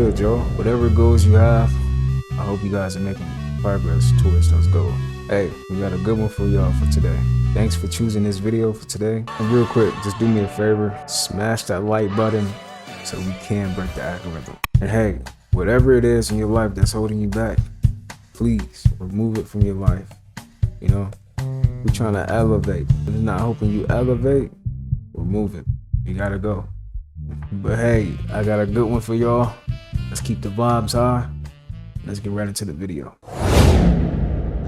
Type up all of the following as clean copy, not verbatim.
good, y'all. Whatever goals you have, I hope you guys are making progress towards those goals. Hey, we got a good one for y'all for today. Thanks for choosing this video for today. And real quick, just do me a favor, smash that like button so we can break the algorithm. And hey, whatever it is in your life that's holding you back, please remove it from your life. You know, we're trying to elevate. If it's not helping you elevate, remove it. You gotta go. But hey, I got a good one for y'all. Let's keep the vibes high. Let's get right into the video.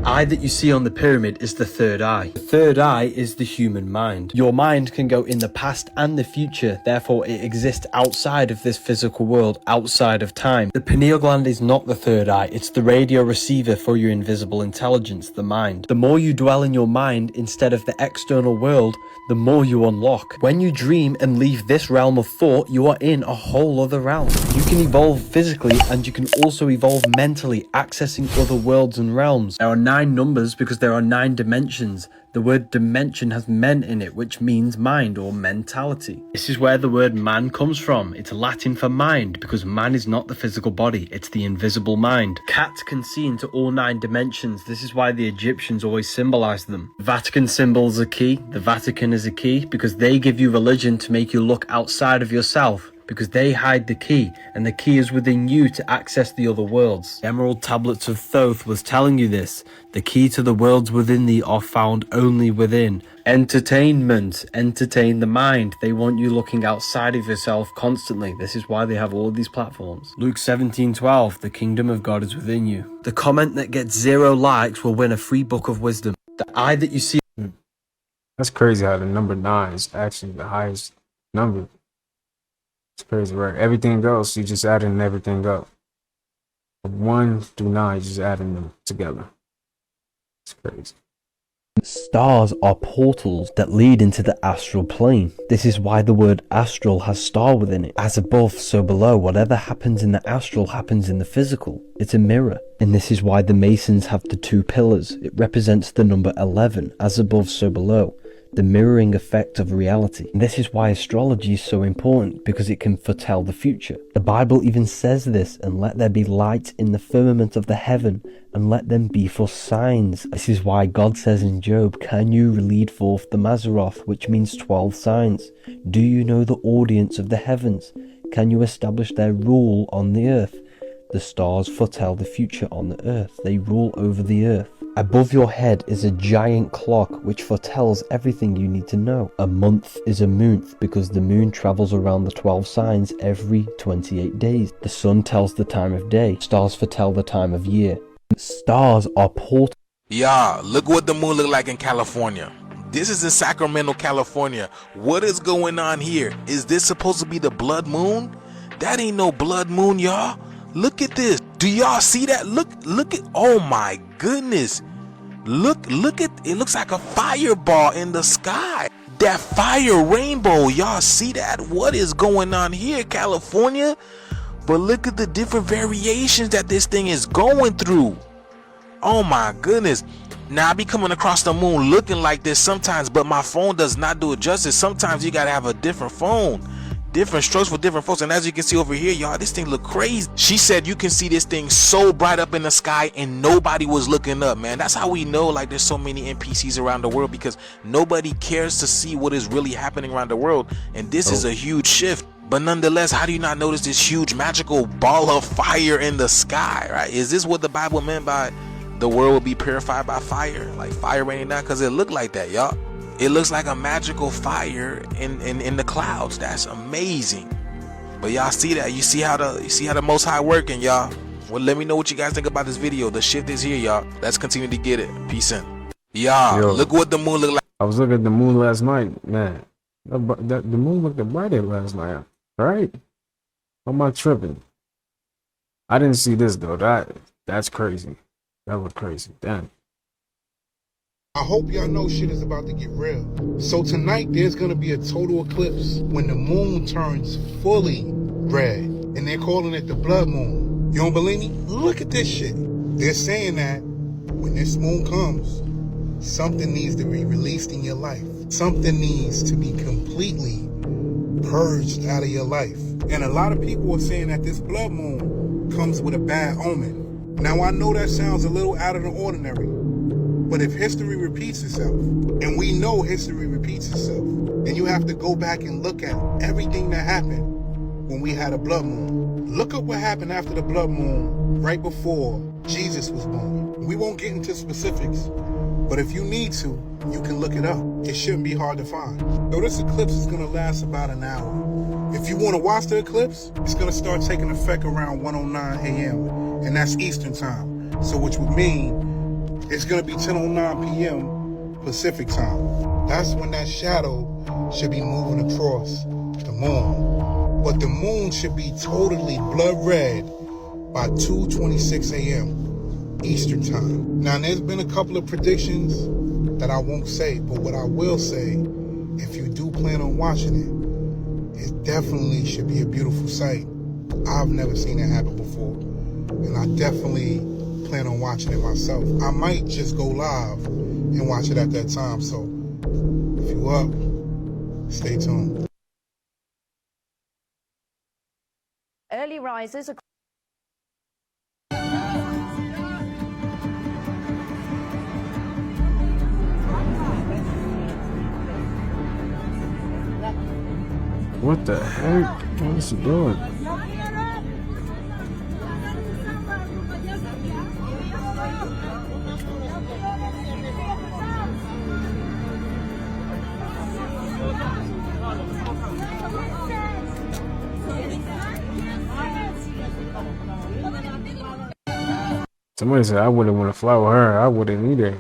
Eye that you see on the pyramid is the third eye. The third eye is the human mind. Your mind can go in the past and the future, therefore it exists outside of this physical world, outside of time. The pineal gland is not the third eye, it's the radio receiver for your invisible intelligence, the mind. The more you dwell in your mind instead of the external world, the more you unlock. When you dream and leave this realm of thought, you are in a whole other realm. You can evolve physically and you can also evolve mentally, accessing other worlds and realms. There are 9 numbers because there are 9 dimensions. The word dimension has men in it, which means mind or mentality. This is where the word man comes from. It's Latin for mind because man is not the physical body, it's the invisible mind. Cats can see into all 9 dimensions. This is why the Egyptians always symbolize them. Vatican symbols are key. The Vatican is a key because they give you religion to make you look outside of yourself, because they hide the key, and the key is within you to access the other worlds. The Emerald Tablets of Thoth was telling you this. The key to the worlds within thee are found only within. Entertainment, entertain the mind. They want you looking outside of yourself constantly. This is why they have all of these platforms. Luke 17:12, the kingdom of God is within you. The comment that gets 0 likes will win a free book of wisdom. The eye that you see. That's crazy how the number 9 is actually the highest number. It's crazy, right? Everything else, you just adding everything up. From 1 through 9, just adding them together. It's crazy. Stars are portals that lead into the astral plane. This is why the word astral has star within it. As above, so below. Whatever happens in the astral happens in the physical. It's a mirror. And this is why the Masons have the 2 pillars. It represents the number 11. As above, so below. The mirroring effect of reality. And this is why astrology is so important, because it can foretell the future. The Bible even says this, and let there be light in the firmament of the heaven, and let them be for signs. This is why God says in Job, can you lead forth the Mazzaroth, which means 12 signs? Do you know the audience of the heavens? Can you establish their rule on the earth? The stars foretell the future on the earth. They rule over the earth. Above your head is a giant clock which foretells everything you need to know. A month is a moonth because the moon travels around the 12 signs every 28 days. The sun tells the time of day. Stars foretell the time of year. Stars are portals. Yeah, look what the moon look like in California. This is in Sacramento, California. What is going on here? Is this supposed to be the blood moon? That ain't no blood moon, y'all. Look at this. Do y'all see that? Look at, oh my goodness. Look at, it looks like a fireball in the sky. That fire rainbow, y'all see that? What is going on here, California? But look at the different variations that this thing is going through. Oh my goodness. Now I be coming across the moon looking like this sometimes, but my phone does not do it justice. Sometimes you gotta have a different phone. Different strokes for different folks, and as you can see over here, y'all, this thing look crazy. She said you can see this thing so bright up in the sky and nobody was looking up, man. That's how we know like there's so many NPCs around the world, because nobody cares to see what is really happening around the world, and this is a huge shift. But nonetheless, how do you not notice this huge magical ball of fire in the sky, right? Is this what the Bible meant by the world will be purified by fire, like fire raining down? Because it looked like that, y'all. It looks like a magical fire in the clouds. That's amazing. But y'all see that? You see how the Most High working, y'all. Well, let me know what you guys think about this video. The shift is here, y'all. Let's continue to get it. Peace in. Y'all, look what the moon look like. I was looking at the moon last night, man. The moon looked brighter last night, right? Am I tripping? I didn't see this though. That's crazy. That looked crazy. Damn. I hope y'all know shit is about to get real. So tonight there's gonna be a total eclipse when the moon turns fully red, and they're calling it the blood moon. You don't believe me? Look at this shit. They're saying that when this moon comes, something needs to be released in your life. Something needs to be completely purged out of your life. And a lot of people are saying that this blood moon comes with a bad omen. Now, I know that sounds a little out of the ordinary, but if history repeats itself, and we know history repeats itself, then you have to go back and look at everything that happened when we had a blood moon. Look at what happened after the blood moon, right before Jesus was born. We won't get into specifics, but if you need to, you can look it up. It shouldn't be hard to find. So this eclipse is gonna last about an hour. If you wanna watch the eclipse, it's gonna start taking effect around 1:09 a.m. and that's Eastern time. So which would mean it's gonna be 10:09 p.m. Pacific time. That's when that shadow should be moving across the moon. But the moon should be totally blood red by 2:26 a.m. Eastern time. Now, there's been a couple of predictions that I won't say, but what I will say, if you do plan on watching it, it definitely should be a beautiful sight. I've never seen that happen before, and I definitely plan on watching it myself. I might just go live and watch it at that time, so if you up, stay tuned. Early risers are What the heck? What is he doing? Somebody said I wouldn't want to fly with her. I wouldn't either.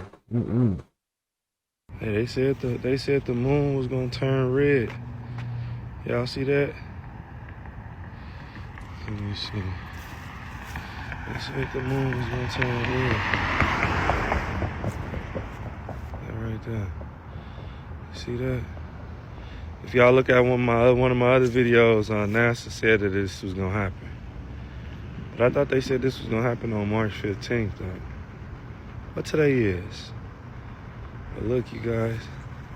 Hey, they said the moon was gonna turn red. Y'all see that? Let me see. They said the moon was gonna turn red. That right there. See that? If y'all look at one of my other videos, NASA said that this was gonna happen. But I thought they said this was gonna happen on March 15th, though. What today is? But look, you guys,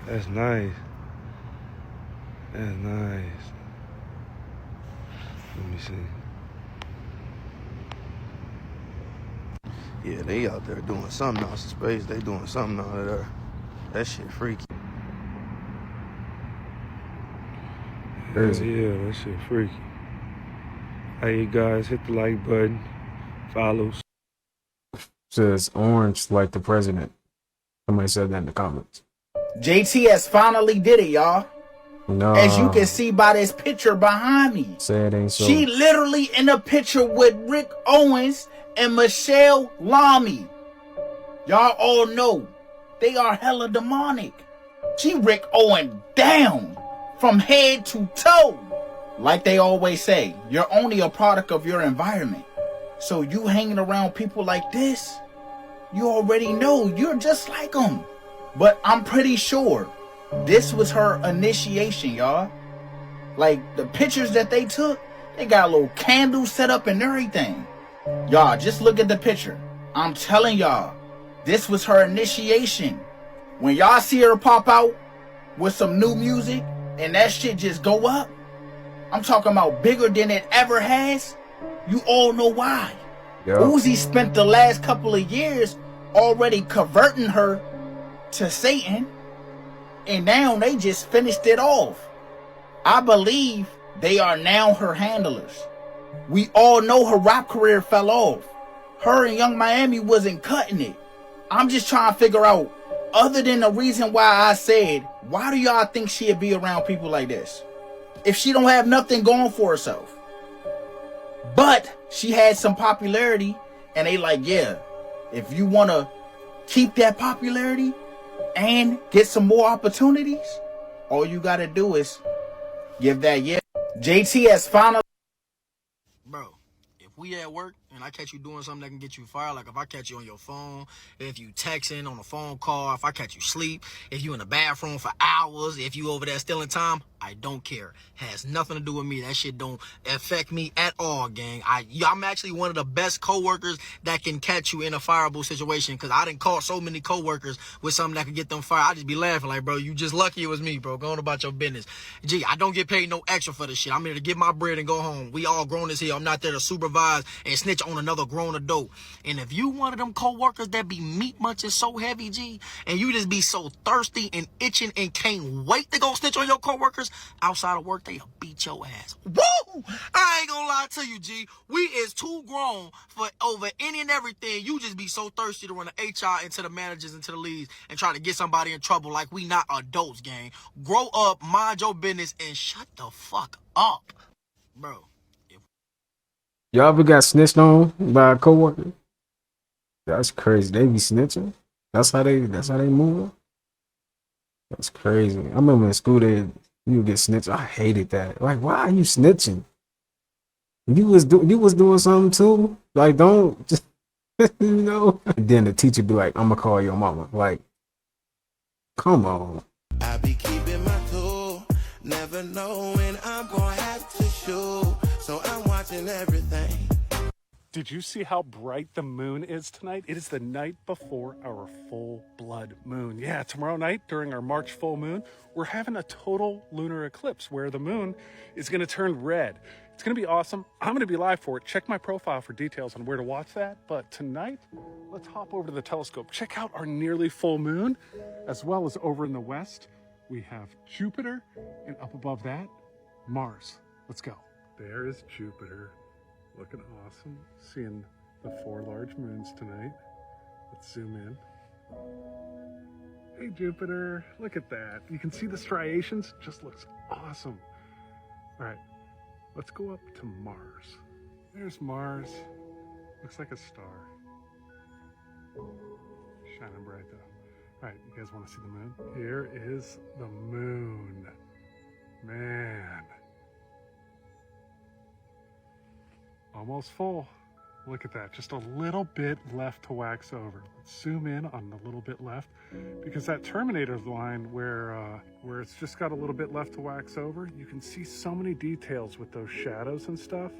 that's nice. That's nice. Let me see. Yeah, they out there doing something else in space. They doing something out there. That shit freaky. Crazy. Yeah, that shit freaky. Hey, you guys, hit the like button. Follow. Says orange like the president. Somebody said that in the comments. JTS finally did it, y'all. No. As you can see by this picture behind me. Say it ain't so. She literally in a picture with Rick Owens and Michelle Lamy. Y'all all know they are hella demonic. She Rick Owen down from head to toe. Like they always say, you're only a product of your environment. So you hanging around people like this, you already know you're just like them. But I'm pretty sure this was her initiation, y'all. Like the pictures that they took, they got a little candle set up and everything. Y'all, just look at the picture. I'm telling y'all, this was her initiation. When y'all see her pop out with some new music and that shit just go up, I'm talking about bigger than it ever has. You all know why. Yep. Uzi spent the last couple of years already converting her to Satan, and now they just finished it off. I believe they are now her handlers. We all know her rap career fell off. Her and Young Miami wasn't cutting it. I'm just trying to figure out, other than the reason why I said, why do y'all think she'd be around people like this if she don't have nothing going for herself? But she had some popularity, and they like, yeah, if you want to keep that popularity and get some more opportunities, all you got to do is give that yeah. JTS finally. Bro, if we at work and I catch you doing something that can get you fired, like if I catch you on your phone, if you texting on a phone call, if I catch you sleep, if you in the bathroom for hours, if you over there stealing time, I don't care. Has nothing to do with me. That shit don't affect me at all, gang. I'm actually one of the best coworkers that can catch you in a fireable situation, because I done caught so many coworkers with something that could get them fired. I just be laughing like, bro, you just lucky it was me, bro. Go on about your business. Gee, I don't get paid no extra for this shit. I'm here to get my bread and go home. We all grown as hell. I'm not there to supervise and snitch on another grown adult. And if you one of them coworkers that be meat munching so heavy, G, and you just be so thirsty and itching and can't wait to go snitch on your coworkers outside of work, they'll beat your ass. Woo! I ain't gonna lie to you, G. We is too grown for over any and everything. You just be so thirsty to run the HR into the managers into the leads and try to get somebody in trouble like we not adults, gang. Grow up, mind your business, and shut the fuck up, bro. Y'all ever got snitched on by a coworker? That's crazy. They be snitching. That's how they move. That's crazy. I remember in school you would get snitched. I hated that. Like, why are you snitching? You was doing something too. Like, don't just you know. And then the teacher be like, "I'm gonna call your mama." Like, come on. I be keeping my cool, never know when I'm gonna have to shoot. So I'm watching everything. Did you see how bright the moon is tonight? It is the night before our full blood moon. Yeah, tomorrow night during our March full moon, we're having a total lunar eclipse where the moon is going to turn red. It's going to be awesome. I'm going to be live for it. Check my profile for details on where to watch that. But tonight, let's hop over to the telescope. Check out our nearly full moon, as well as over in the west, we have Jupiter, and up above that, Mars. Let's go. There is Jupiter. Looking awesome. Seeing the 4 large moons tonight. Let's zoom in. Hey Jupiter, look at that. You can see the striations. Just looks awesome. All right, let's go up to Mars. There's Mars. Looks like a star. Shining bright though. All right, you guys want to see the moon? Here is the moon. Man. Almost full. Look at that, just a little bit left to wax over. Let's zoom in on the little bit left, because that Terminator line where it's just got a little bit left to wax over, you can see so many details with those shadows and stuff.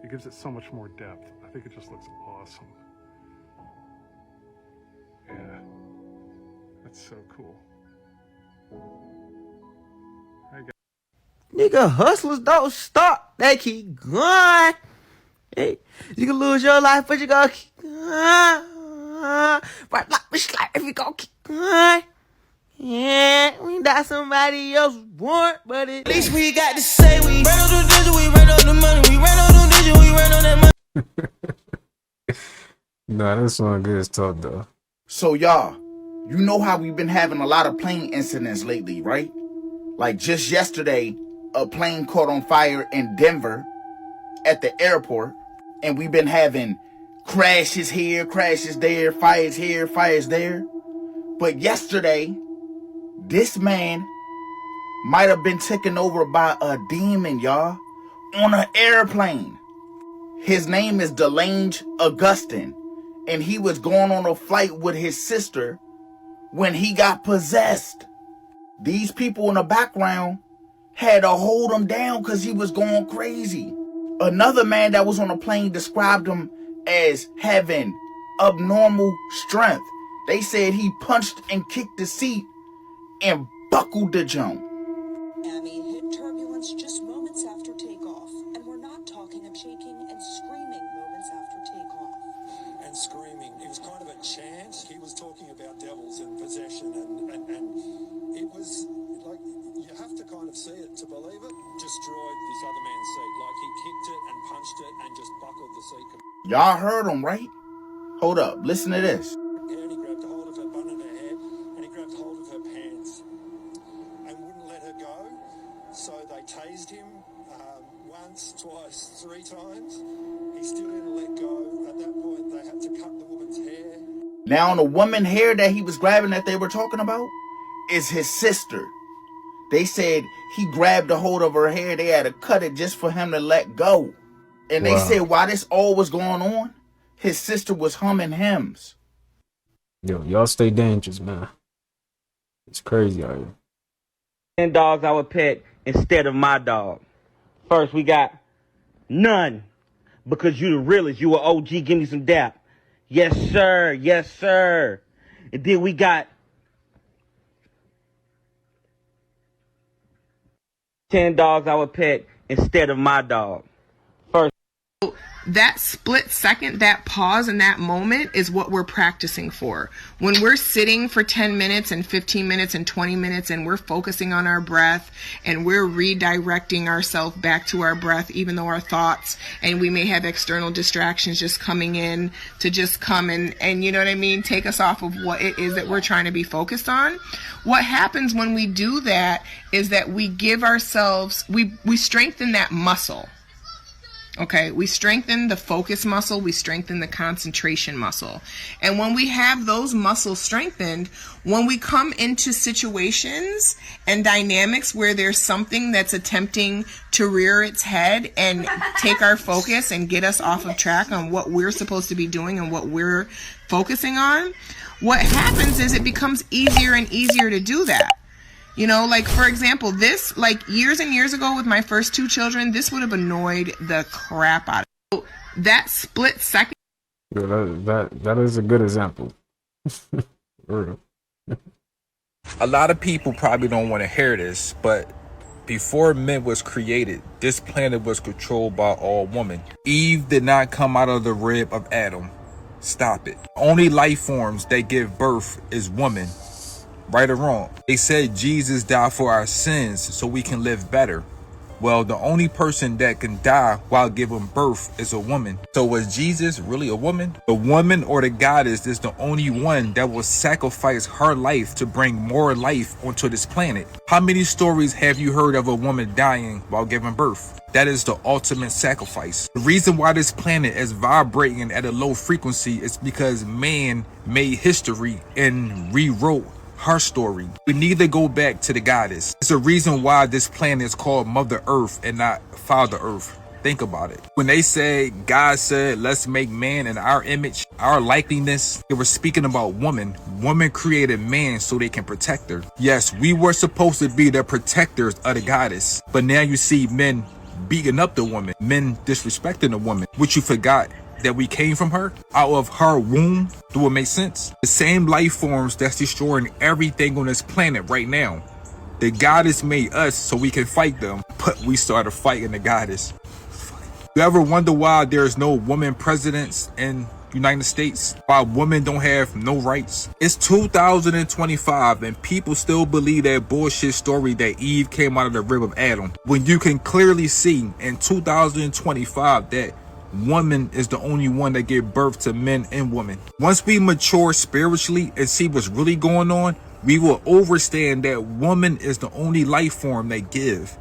It gives it so much more depth. I think it just looks awesome. Yeah, that's so cool. Nigga, hustlers don't stop. They keep going. Hey, you can lose your life, but you gonna keep going. Right like me slide if you gonna keep going. Yeah, we not somebody else's warrant, but at least we got to say we ran on the digital, we ran on the money, we ran on the digital, we ran on that money. Nah, that song good as talk though. So y'all, you know how we've been having a lot of plane incidents lately, right? Like just yesterday, a plane caught on fire in Denver at the airport, and we've been having crashes here, crashes there, fires here, fires there. But yesterday, this man might have been taken over by a demon, y'all, on an airplane. His name is Delange Augustine, and he was going on a flight with his sister when he got possessed. These people in the background had to hold him down because he was going crazy. Another man that was on a plane described him as having abnormal strength. They said he punched and kicked the seat and buckled the jump. Amy hit turbulence just moments after takeoff, and we're not talking of shaking and screaming moments after takeoff. And screaming. It was kind of a chant. He was talking about devils and possession, and it was like, you have to kind of see it to believe it. Destroyed this other man's seat. Like, he kicked it and punched it and just buckled the seat. Y'all heard him, right? Hold up, listen to this. And he grabbed a hold of her bun in her head, and he grabbed hold of her pants and wouldn't let her go. So they tased him once, twice, 3 times. He still didn't let go. At that point, they had to cut the woman's hair. Now, the woman hair that he was grabbing that they were talking about is his sister. They said he grabbed a hold of her hair. They had to cut it just for him to let go. And they said while this all was going on, his sister was humming hymns. Yo, y'all stay dangerous, man. It's crazy out here. And dogs I would pet instead of my dog. First, we got none, because you the realest. You a OG, give me some dap. Yes, sir. Yes, sir. And then we got 10 dogs I would pet instead of my dog. First. That split second, that pause and that moment is what we're practicing for. When we're sitting for 10 minutes and 15 minutes and 20 minutes and we're focusing on our breath and we're redirecting ourselves back to our breath, even though our thoughts and we may have external distractions just coming in to just come and you know what I mean, take us off of what it is that we're trying to be focused on. What happens when we do that is that we give ourselves, we strengthen that muscle. Okay, we strengthen the focus muscle, we strengthen the concentration muscle. And when we have those muscles strengthened, when we come into situations and dynamics where there's something that's attempting to rear its head and take our focus and get us off of track on what we're supposed to be doing and what we're focusing on, what happens is it becomes easier and easier to do that. You know, like, for example, this, like, years and years ago with my first two children, this would have annoyed the crap out of me. That split second. Yeah, that is a good example. A lot of people probably don't want to hear this, but before men was created, this planet was controlled by all women. Eve did not come out of the rib of Adam. Stop it. Only life forms that give birth is women. Right or wrong? They said Jesus died for our sins so we can live better. Well, the only person that can die while giving birth is a woman. So was Jesus really a woman? The woman or the goddess is the only one that will sacrifice her life to bring more life onto this planet. How many stories have you heard of a woman dying while giving birth? That is the ultimate sacrifice. The reason why this planet is vibrating at a low frequency is because man made history and rewrote her story. We need to go back to the goddess. It's a reason why this planet is called Mother Earth and not Father Earth. Think about it. When they say God said, let's make man in our image, our likeness, they were speaking about woman. Woman created man so they can protect her. Yes, we were supposed to be the protectors of the goddess, but now you see men beating up the woman, men disrespecting the woman, which you forgot that we came from her, out of her womb. Do it make sense? The same life forms that's destroying everything on this planet right now. The goddess made us so we can fight them, but we started fighting the goddess. You ever wonder why there's no women presidents in United States? Why women don't have no rights? It's 2025 and people still believe that bullshit story that Eve came out of the rib of Adam, when you can clearly see in 2025 that woman is the only one that give birth to men and women. Once we mature spiritually and see what's really going on, we will understand that woman is the only life form that give.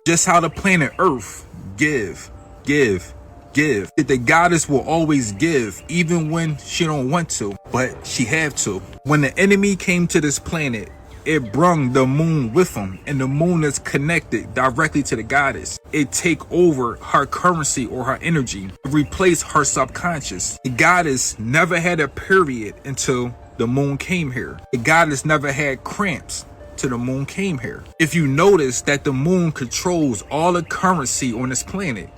Just how the planet Earth give. The goddess will always give, even when she don't want to, but she have to. When the enemy came to this planet, it brung the moon with him, and the moon is connected directly to the goddess. It take over her currency or her energy, replace her subconscious. The goddess never had a period until the moon came here. The goddess never had cramps till the moon came here. If you notice that the moon controls all the currency on this planet,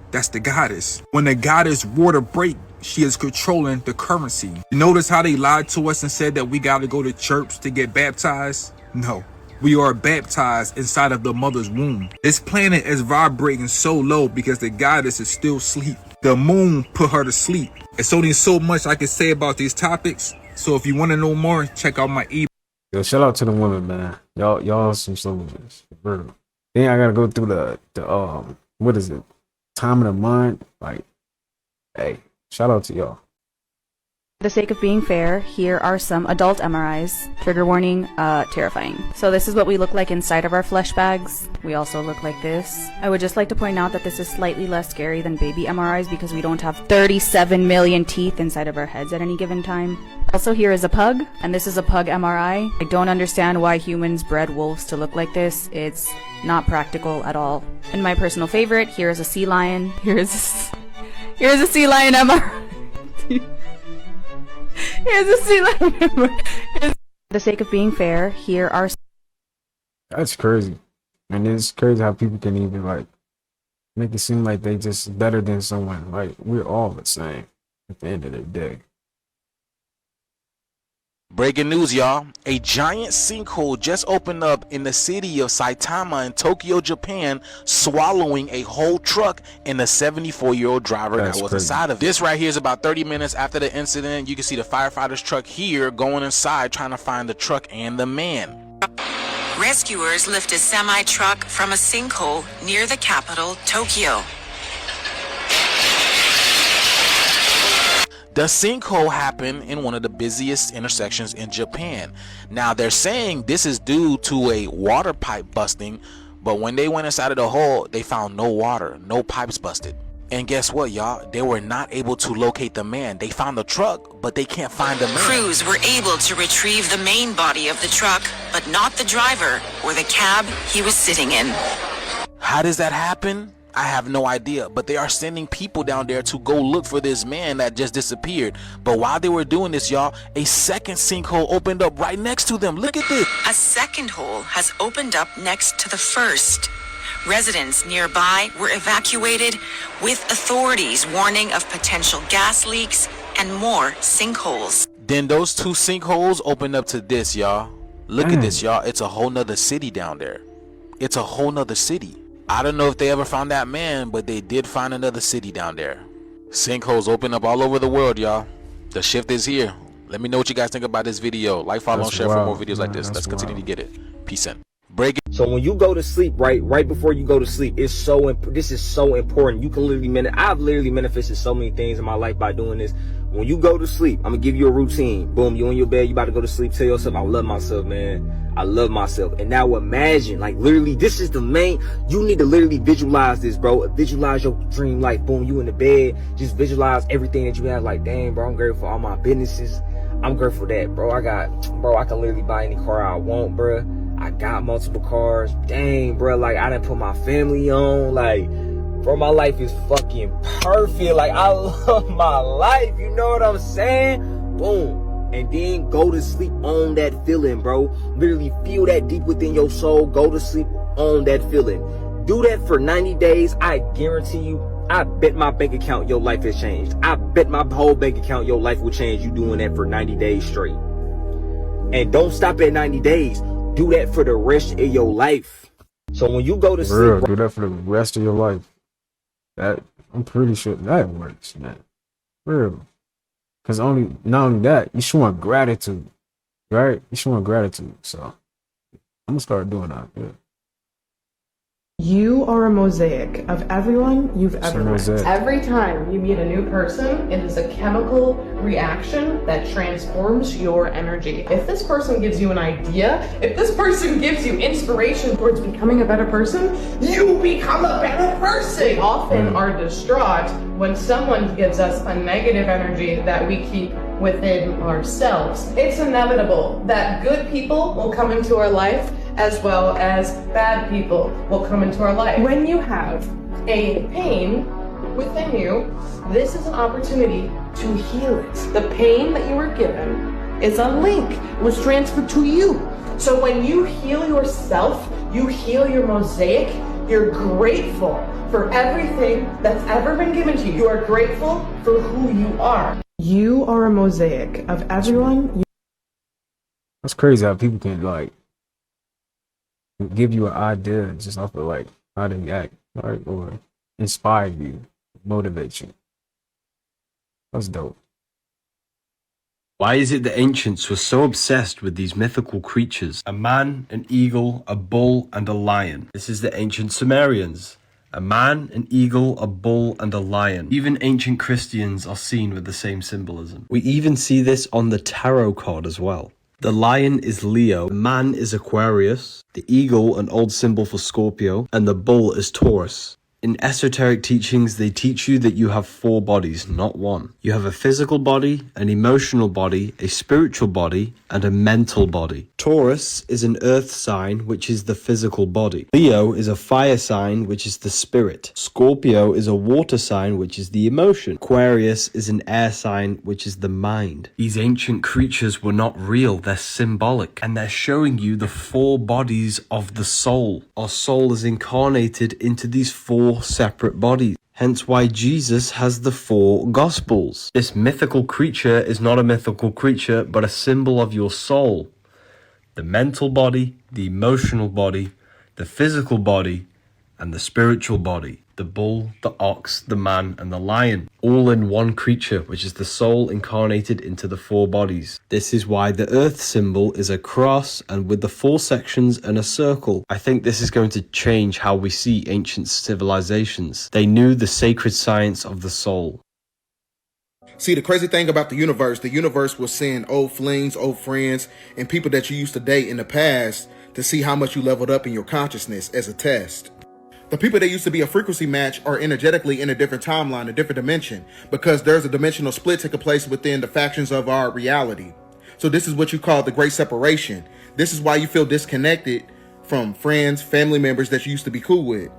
that's the goddess. When the goddess water break, she is controlling the currency. You notice how they lied to us and said that we got to go to church to get baptized? No, we are baptized inside of the mother's womb. This planet is vibrating so low because the goddess is still asleep. The moon put her to sleep. It's only so much I can say about these topics. So if you want to know more, check out my ebook. Yo, shout out to the women, man. Y'all some soldiers. Then I gotta go through the what is it? Time of the month. Like, hey. Shout out to y'all. For the sake of being fair, here are some adult MRIs. Trigger warning, terrifying. So this is what we look like inside of our flesh bags. We also look like this. I would just like to point out that this is slightly less scary than baby MRIs because we don't have 37 million teeth inside of our heads at any given time. Also, here is a pug, and this is a pug MRI. I don't understand why humans bred wolves to look like this. It's not practical at all. And my personal favorite, here is a sea lion. Here's a sea lion MRI. Here's a sea lion MRI. For the sake of being fair, here are That's crazy. And it's crazy how people can even like make it seem like they just better than someone. Like we're all the same at the end of the day. Breaking news, y'all. A giant sinkhole just opened up in the city of Saitama in Tokyo, Japan, swallowing a whole truck and the 74-year-old driver That's that was crazy. inside of it. This right here is about 30 minutes after the incident. You can see the firefighters' truck here going inside trying to find the truck and the man. Rescuers lift a semi-truck from a sinkhole near the capital, Tokyo. The sinkhole happened in one of the busiest intersections in Japan. Now they're saying this is due to a water pipe busting, but when they went inside of the hole, they found no water, no pipes busted. And guess what, y'all? They were not able to locate the man. They found the truck, but they can't find the man. Crews were able to retrieve the main body of the truck, but not the driver or the cab he was sitting in. How does that happen? I have no idea, but they are sending people down there to go look for this man that just disappeared. But while they were doing this, y'all, a second sinkhole opened up right next to them. Look at this. A second hole has opened up next to the first. Residents nearby were evacuated, with authorities warning of potential gas leaks and more sinkholes. Then those two sinkholes opened up to this, y'all. Look at this, y'all. It's a whole nother city down there. It's a whole nother city. I don't know if they ever found that man, but they did find another city down there. Sinkholes open up all over the world, y'all. The shift is here. Let me know what you guys think about this video. Like, follow, and share for more videos like this. Let's continue to get it. Peace in. Break it. So when you go to sleep, right before you go to sleep, this is so important. You can literally I've literally manifested so many things in my life by doing this. When you go to sleep, I'm gonna give you a routine. Boom, you in your bed, you about to go to sleep. Tell yourself, I love myself, man. I love myself. And now imagine, like literally, this is the main, you need to literally visualize this, bro. Visualize your dream life. Boom, you in the bed, just visualize everything that you have. Like, dang, bro, I'm grateful for all my businesses. I'm grateful for that, bro. I can literally buy any car I want, bro. I got multiple cars. Dang, bro, like I done put my family on. Like, bro, my life is fucking perfect. Like, I love my life. You know what I'm saying? Boom. And then go to sleep on that feeling, bro. Literally feel that deep within your soul. Go to sleep on that feeling. Do that for 90 days. I guarantee you, I bet my bank account your life has changed. I bet my whole bank account your life will change you doing that for 90 days straight. And don't stop at 90 days. Do that for the rest of your life. So when you go to sleep, do that for the rest of your life. That I'm pretty sure that works, man. Real. Cause not only that, you showing gratitude, right? You showing gratitude. So I'm gonna start doing that. Yeah. You are a mosaic of everyone you've It's a ever met. mosaic. Every time you meet a new person, it is a chemical reaction that transforms your energy. If this person gives you an idea, if this person gives you inspiration towards becoming a better person, you become a better person. We often are distraught when someone gives us a negative energy that we keep within ourselves. It's inevitable that good people will come into our life as well as bad people will come into our life. When you have a pain within you, this is an opportunity to heal it. The pain that you were given is a link. It was transferred to you. So when you heal yourself, you heal your mosaic, you're grateful for everything that's ever been given to you. You are grateful for who you are. You are a mosaic of everyone. That's crazy how people can like give you an idea just off of like how they act, right? Or inspire you, motivate you. That's dope. Why is it that ancients were so obsessed with these mythical creatures? A man, an eagle, a bull, and a lion. This is the ancient Sumerians. A man, an eagle, a bull, and a lion. Even ancient Christians are seen with the same symbolism. We even see this on the tarot card as well. The lion is Leo, the man is Aquarius, the eagle an old symbol for Scorpio, and the bull is Taurus. In esoteric teachings, they teach you that you have 4 bodies, not one. You have a physical body, an emotional body, a spiritual body, and a mental body. Taurus is an earth sign, which is the physical body. Leo is a fire sign, which is the spirit. Scorpio is a water sign, which is the emotion. Aquarius is an air sign, which is the mind. These ancient creatures were not real, they're symbolic, and they're showing you the 4 bodies of the soul. Our soul is incarnated into these 4 separate bodies. Hence why Jesus has the 4 Gospels. This mythical creature is not a mythical creature, but a symbol of your soul. The mental body, the emotional body, the physical body, and the spiritual body. The bull, the ox, the man, and the lion. All in one creature, which is the soul incarnated into the 4 bodies. This is why the earth symbol is a cross and with the 4 sections and a circle. I think this is going to change how we see ancient civilizations. They knew the sacred science of the soul. See, the crazy thing about the universe will send old flings, old friends, and people that you used to date in the past to see how much you leveled up in your consciousness as a test. The people that used to be a frequency match are energetically in a different timeline, a different dimension, because there's a dimensional split taking place within the factions of our reality. So this is what you call the great separation. This is why you feel disconnected from friends, family members that you used to be cool with.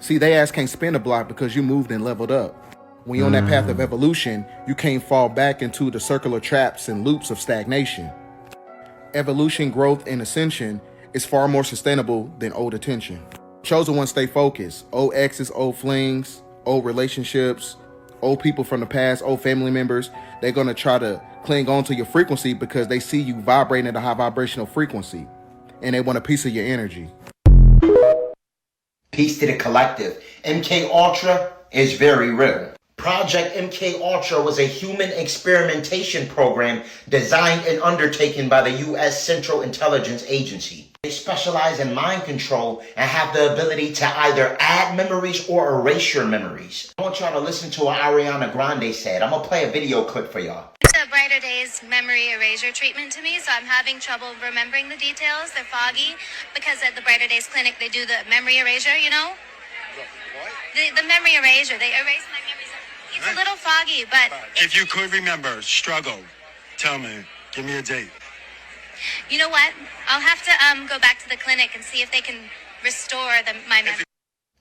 See, they ass can't spin a block because you moved and leveled up. When you're on that path of evolution, you can't fall back into the circular traps and loops of stagnation. Evolution, growth, and ascension is far more sustainable than old attention. Chosen ones stay focused. Old exes, old flings, old relationships, old people from the past, old family members, they're going to try to cling on to your frequency because they see you vibrating at a high vibrational frequency and they want a piece of your energy. Peace to the collective. MK Ultra is very real. Project MK Ultra was a human experimentation program designed and undertaken by the U.S. Central Intelligence Agency. They specialize in mind control and have the ability to either add memories or erase your memories. I want y'all to listen to what Ariana Grande said. I'm gonna play a video clip for y'all. It's a Brighter Days memory erasure treatment to me, so I'm having trouble remembering the details. They're foggy because at the Brighter Days clinic they do the memory erasure, you know? The memory erasure, they erase my memories. It's a little foggy, but... If you could remember, struggle, tell me, give me a date. You know what? I'll have to go back to the clinic and see if they can restore my memory.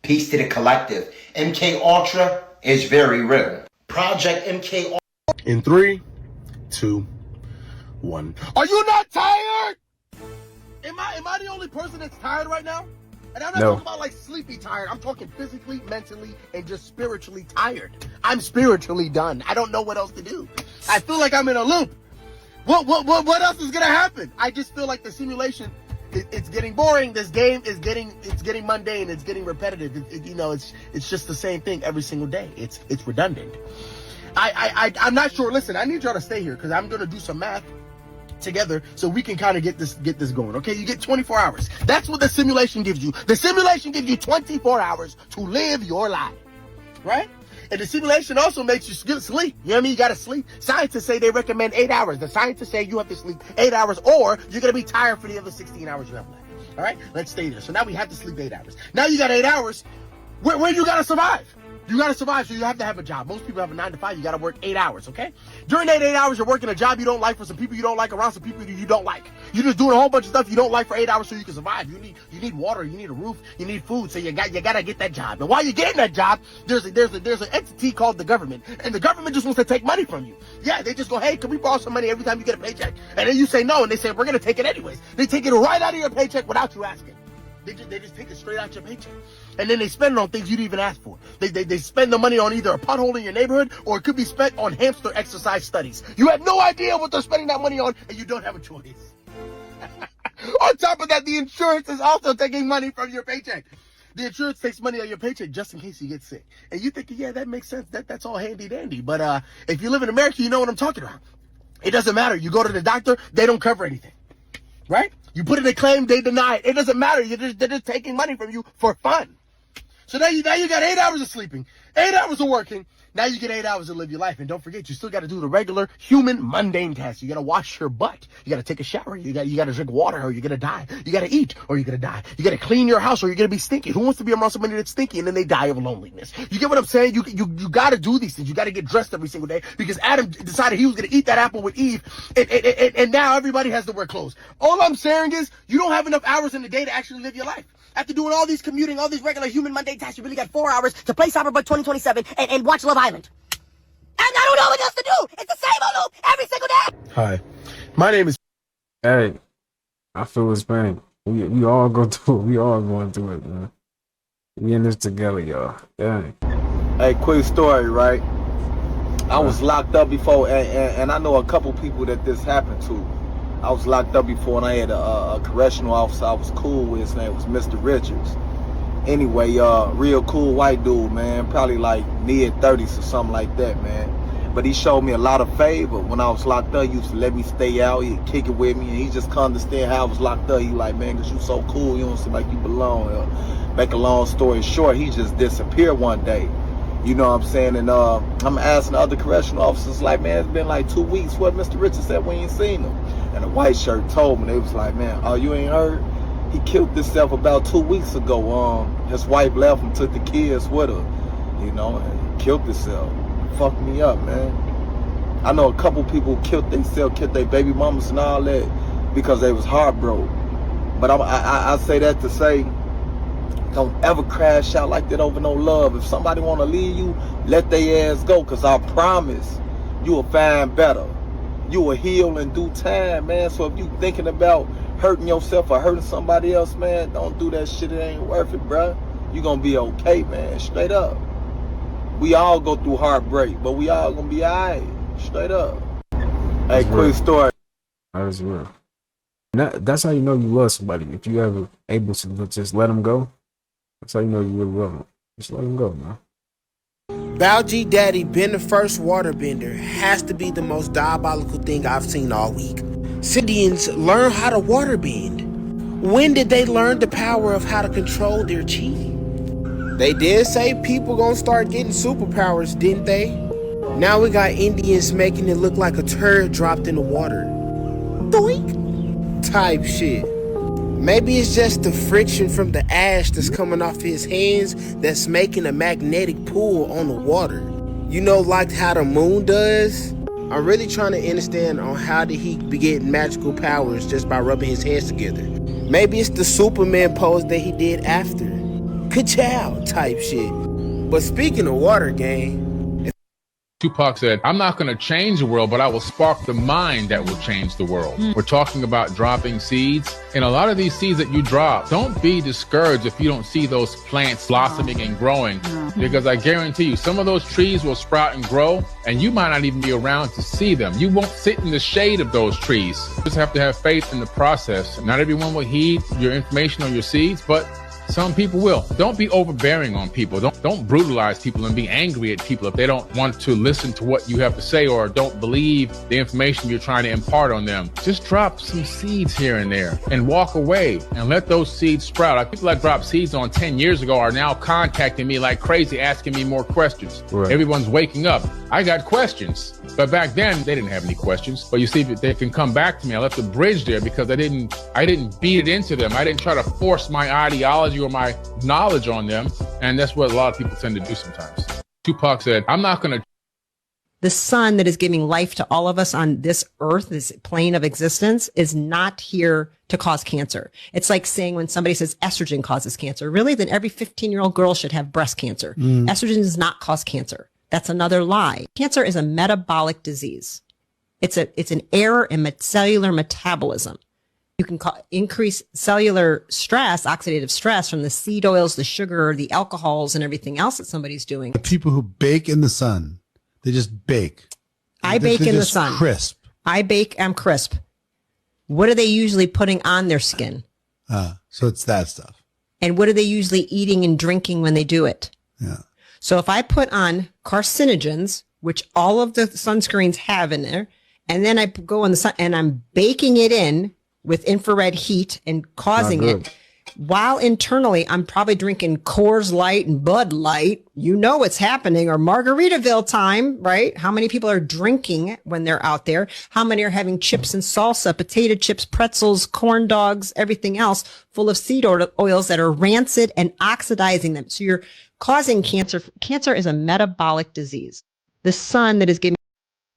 Peace to the collective. MK Ultra is very real. Project MK Ultra. In 3, 2, 1. Are you not tired? Am I the only person that's tired right now? And I'm not talking about like sleepy tired. I'm talking physically, mentally, and just spiritually tired. I'm spiritually done. I don't know what else to do. I feel like I'm in a loop. What else is gonna happen? I just feel like the simulation, it's getting boring. This game is getting mundane. It's getting repetitive. It's just the same thing every single day. It's redundant. I'm not sure. Listen, I need y'all to stay here because I'm gonna do some math together so we can kind of get this going. Okay, you get 24 hours. That's what the simulation gives you. The simulation gives you 24 hours to live your life, right? And the simulation also makes you sleep. You know what I mean? You gotta sleep. Scientists say they recommend 8 hours. The scientists say you have to sleep 8 hours or you're gonna be tired for the other 16 hours you have left. All right, let's stay there. So now we have to sleep 8 hours. Now you got 8 hours. Where you gotta survive? You gotta survive, so you have to have a job. Most people have a 9 to 5. You gotta work 8 hours, okay? During that 8 hours, you're working a job you don't like for some people you don't like around some people you don't like. You're just doing a whole bunch of stuff you don't like for 8 hours so you can survive. You need water, you need a roof, you need food, so you gotta get that job. And while you're getting that job, there's an entity called the government, and the government just wants to take money from you. Yeah, they just go, hey, can we borrow some money every time you get a paycheck? And then you say no, and they say we're gonna take it anyways. They take it right out of your paycheck without you asking. They just take it straight out your paycheck. And then they spend it on things you didn't even ask for. They spend the money on either a pothole in your neighborhood or it could be spent on hamster exercise studies. You have no idea what they're spending that money on and you don't have a choice. On top of that, the insurance is also taking money from your paycheck. The insurance takes money on your paycheck just in case you get sick. And you think, yeah, that makes sense. That's all handy dandy. But if you live in America, you know what I'm talking about. It doesn't matter. You go to the doctor, they don't cover anything. Right? You put in a claim, they deny it. It doesn't matter. They're just taking money from you for fun. So now you got 8 hours of sleeping, 8 hours of working. Now you get 8 hours to live your life. And don't forget, you still got to do the regular human mundane tasks. You got to wash your butt. You got to take a shower. You got to drink water or you're going to die. You got to eat or you're going to die. You got to clean your house or you're going to be stinky. Who wants to be around somebody that's stinky and then they die of loneliness? You get what I'm saying? You got to do these things. You got to get dressed every single day because Adam decided he was going to eat that apple with Eve. And now everybody has to wear clothes. All I'm saying is you don't have enough hours in the day to actually live your life. After doing all these commuting, all these regular human mundane tasks, you really got 4 hours to play Cyberpunk 2027 and watch Love Island. And I don't know what else to do. It's the same old loop every single day. Hi, my name is. Hey, I feel his pain. We all go through it. We all going through it, man. We in this together, y'all. Dang. Hey, quick story, right? I was locked up before, and I know a couple people that this happened to. I was locked up before, and I had a correctional officer I was cool with. His name was Mr. Richards. Anyway, real cool white dude, man. Probably like mid-30s or something like that, man. But he showed me a lot of favor when I was locked up. He used to let me stay out. He'd kick it with me, and he just couldn't understand how I was locked up. He like, man, because you so cool, you don't seem like you belong. Make a long story short, he just disappeared one day. You know what I'm saying? And I'm asking the other correctional officers, like, man, it's been like 2 weeks. What Mr. Richards said, we ain't seen him. And the white shirt told me, they was like, man, oh, you ain't heard? He killed himself about 2 weeks ago. His wife left him, took the kids with her, you know, and killed himself. Fucked me up, man. I know a couple people killed themselves, killed their baby mamas and all that because they was heartbroken. But I say that to say, don't ever crash out like that over no love. If somebody want to leave you, let their ass go, because I promise you will find better. You will heal in due time, man. So if you thinking about hurting yourself or hurting somebody else, man, don't do that shit. It ain't worth it, bruh. You gonna be okay, man. Straight up. We all go through heartbreak, but we all gonna be alright. Straight up. Hey, quick story. That is real. That's how you know you love somebody. If you ever able to just let them go, that's how you know you really love them. Just let them go, man. Balji Daddy, Ben the First Waterbender, has to be the most diabolical thing I've seen all week. Scythians learn how to waterbend. When did they learn the power of how to control their chi? They did say people gonna start getting superpowers, didn't they? Now we got Indians making it look like a turd dropped in the water. Doink! Type shit. Maybe it's just the friction from the ash that's coming off his hands that's making a magnetic pull on the water. You know, like how the moon does? I'm really trying to understand on how did he be getting magical powers just by rubbing his hands together. Maybe it's the Superman pose that he did after. Ka-chow type shit. But speaking of water, gang, Tupac said, I'm not going to change the world, but I will spark the mind that will change the world. We're talking about dropping seeds. And a lot of these seeds that you drop, don't be discouraged if you don't see those plants blossoming and growing. Because I guarantee you, some of those trees will sprout and grow, and you might not even be around to see them. You won't sit in the shade of those trees. You just have to have faith in the process. Not everyone will heed your information or your seeds, but some people will. Don't be overbearing on people. Don't brutalize people and be angry at people if they don't want to listen to what you have to say or don't believe the information you're trying to impart on them. Just drop some seeds here and there and walk away and let those seeds sprout. Like people I dropped seeds on 10 years ago are now contacting me like crazy, asking me more questions. Right. Everyone's waking up. I got questions. But back then they didn't have any questions. But you see, they can come back to me. I left a bridge there because I didn't beat it into them. I didn't try to force my ideology or my knowledge on them. And that's what a lot of people tend to do sometimes. Tupac said, I'm not going to. The sun that is giving life to all of us on this earth, this plane of existence, is not here to cause cancer. It's like saying when somebody says estrogen causes cancer, really, then every 15-year-old girl should have breast cancer. Estrogen does not cause cancer. That's another lie. Cancer is a metabolic disease. It's an error in cellular metabolism. You can increase cellular stress, oxidative stress from the seed oils, the sugar, the alcohols, and everything else that somebody's doing. The people who bake in the sun, they just bake. I bake in the sun. Crisp. I bake, I'm crisp. What are they usually putting on their skin? So it's that stuff. And what are they usually eating and drinking when they do it? Yeah. So if I put on carcinogens, which all of the sunscreens have in there, and then I go in the sun and I'm baking it in with infrared heat and causing it, while internally I'm probably drinking Coors Light and Bud Light. You know what's happening, or Margaritaville time, right? How many people are drinking when they're out there? How many are having chips and salsa, potato chips, pretzels, corn dogs, everything else full of seed oils that are rancid and oxidizing them? So you're causing cancer. Cancer is a metabolic disease. The sun that is giving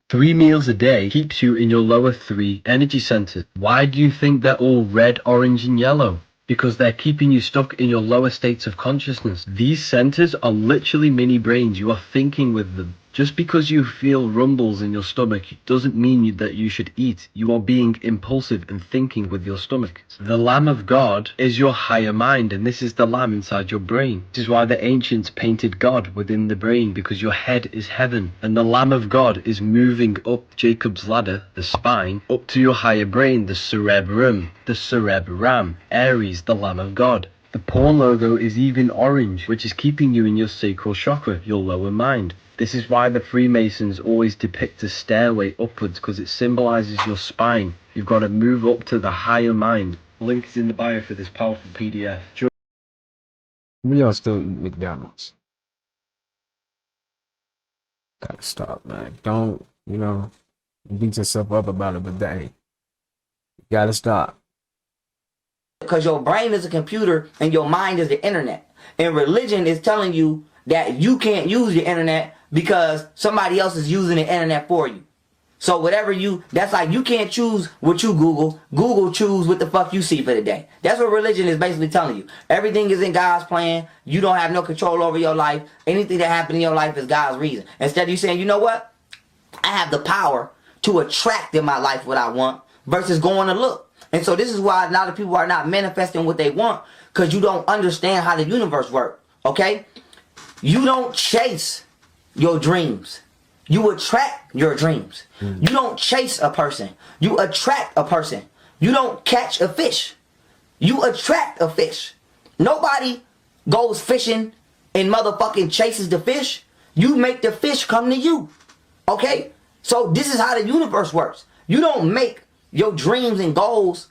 3 meals a day keeps you in your lower 3 energy centers. Why do you think they're all red, orange, and yellow? Because they're keeping you stuck in your lower states of consciousness. These centers are literally mini brains. You are thinking with them. Just because you feel rumbles in your stomach doesn't mean that you should eat. You are being impulsive and thinking with your stomach. The Lamb of God is your higher mind, and this is the lamb inside your brain. This is why the ancients painted God within the brain, because your head is heaven, and the Lamb of God is moving up Jacob's ladder, the spine, up to your higher brain, the cerebrum, the cerebram, Aries, the Lamb of God. The pawn logo is even orange, which is keeping you in your sacral chakra, your lower mind. This is why the Freemasons always depict a stairway upwards, because it symbolizes your spine. You've got to move up to the higher mind. Link is in the bio for this powerful PDF. We all still eat McDonald's. Gotta stop, man. Don't, beat yourself up about it, but dang, you gotta stop. Because your brain is a computer and your mind is the internet. And religion is telling you that you can't use the internet because somebody else is using the internet for you. So that's like you can't choose what you Google. Google choose what the fuck you see for the day. That's what religion is basically telling you. Everything is in God's plan. You don't have no control over your life. Anything that happens in your life is God's reason. Instead of you saying, you know what? I have the power to attract in my life what I want versus going to look. And so this is why a lot of people are not manifesting what they want, because you don't understand how the universe works. Okay? You don't chase your dreams. You attract your dreams. You don't chase a person. You attract a person. You don't catch a fish. You attract a fish. Nobody goes fishing and motherfucking chases the fish. You make the fish come to you. Okay? So this is how the universe works. You don't make your dreams and goals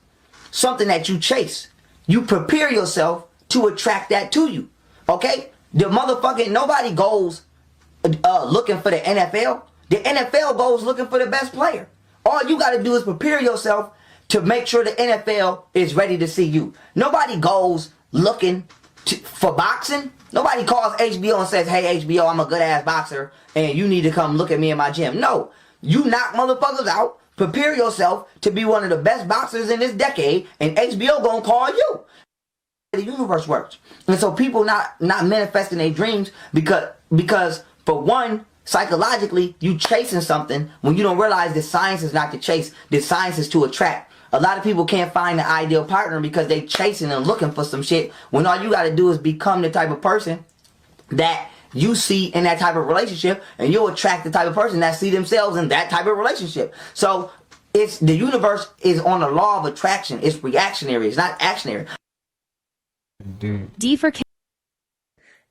something that you chase. You prepare yourself to attract that to you. Okay? The motherfucking nobody goes looking for the NFL. The NFL goes looking for the best player. All you got to do is prepare yourself to make sure the NFL is ready to see you. Nobody goes looking for boxing. Nobody calls HBO and says, hey, HBO, I'm a good ass boxer and you need to come look at me in my gym. No, you knock motherfuckers out. Prepare yourself to be one of the best boxers in this decade, and HBO gonna call you. The universe works. And so people not manifesting their dreams because for one, psychologically, you chasing something when you don't realize that science is not to chase. The science is to attract. A lot of people can't find the ideal partner because they chasing and looking for some shit when all you gotta do is become the type of person that you see in that type of relationship, and you'll attract the type of person that see themselves in that type of relationship. So it's the universe is on the law of attraction. It's reactionary. It's not actionary. D for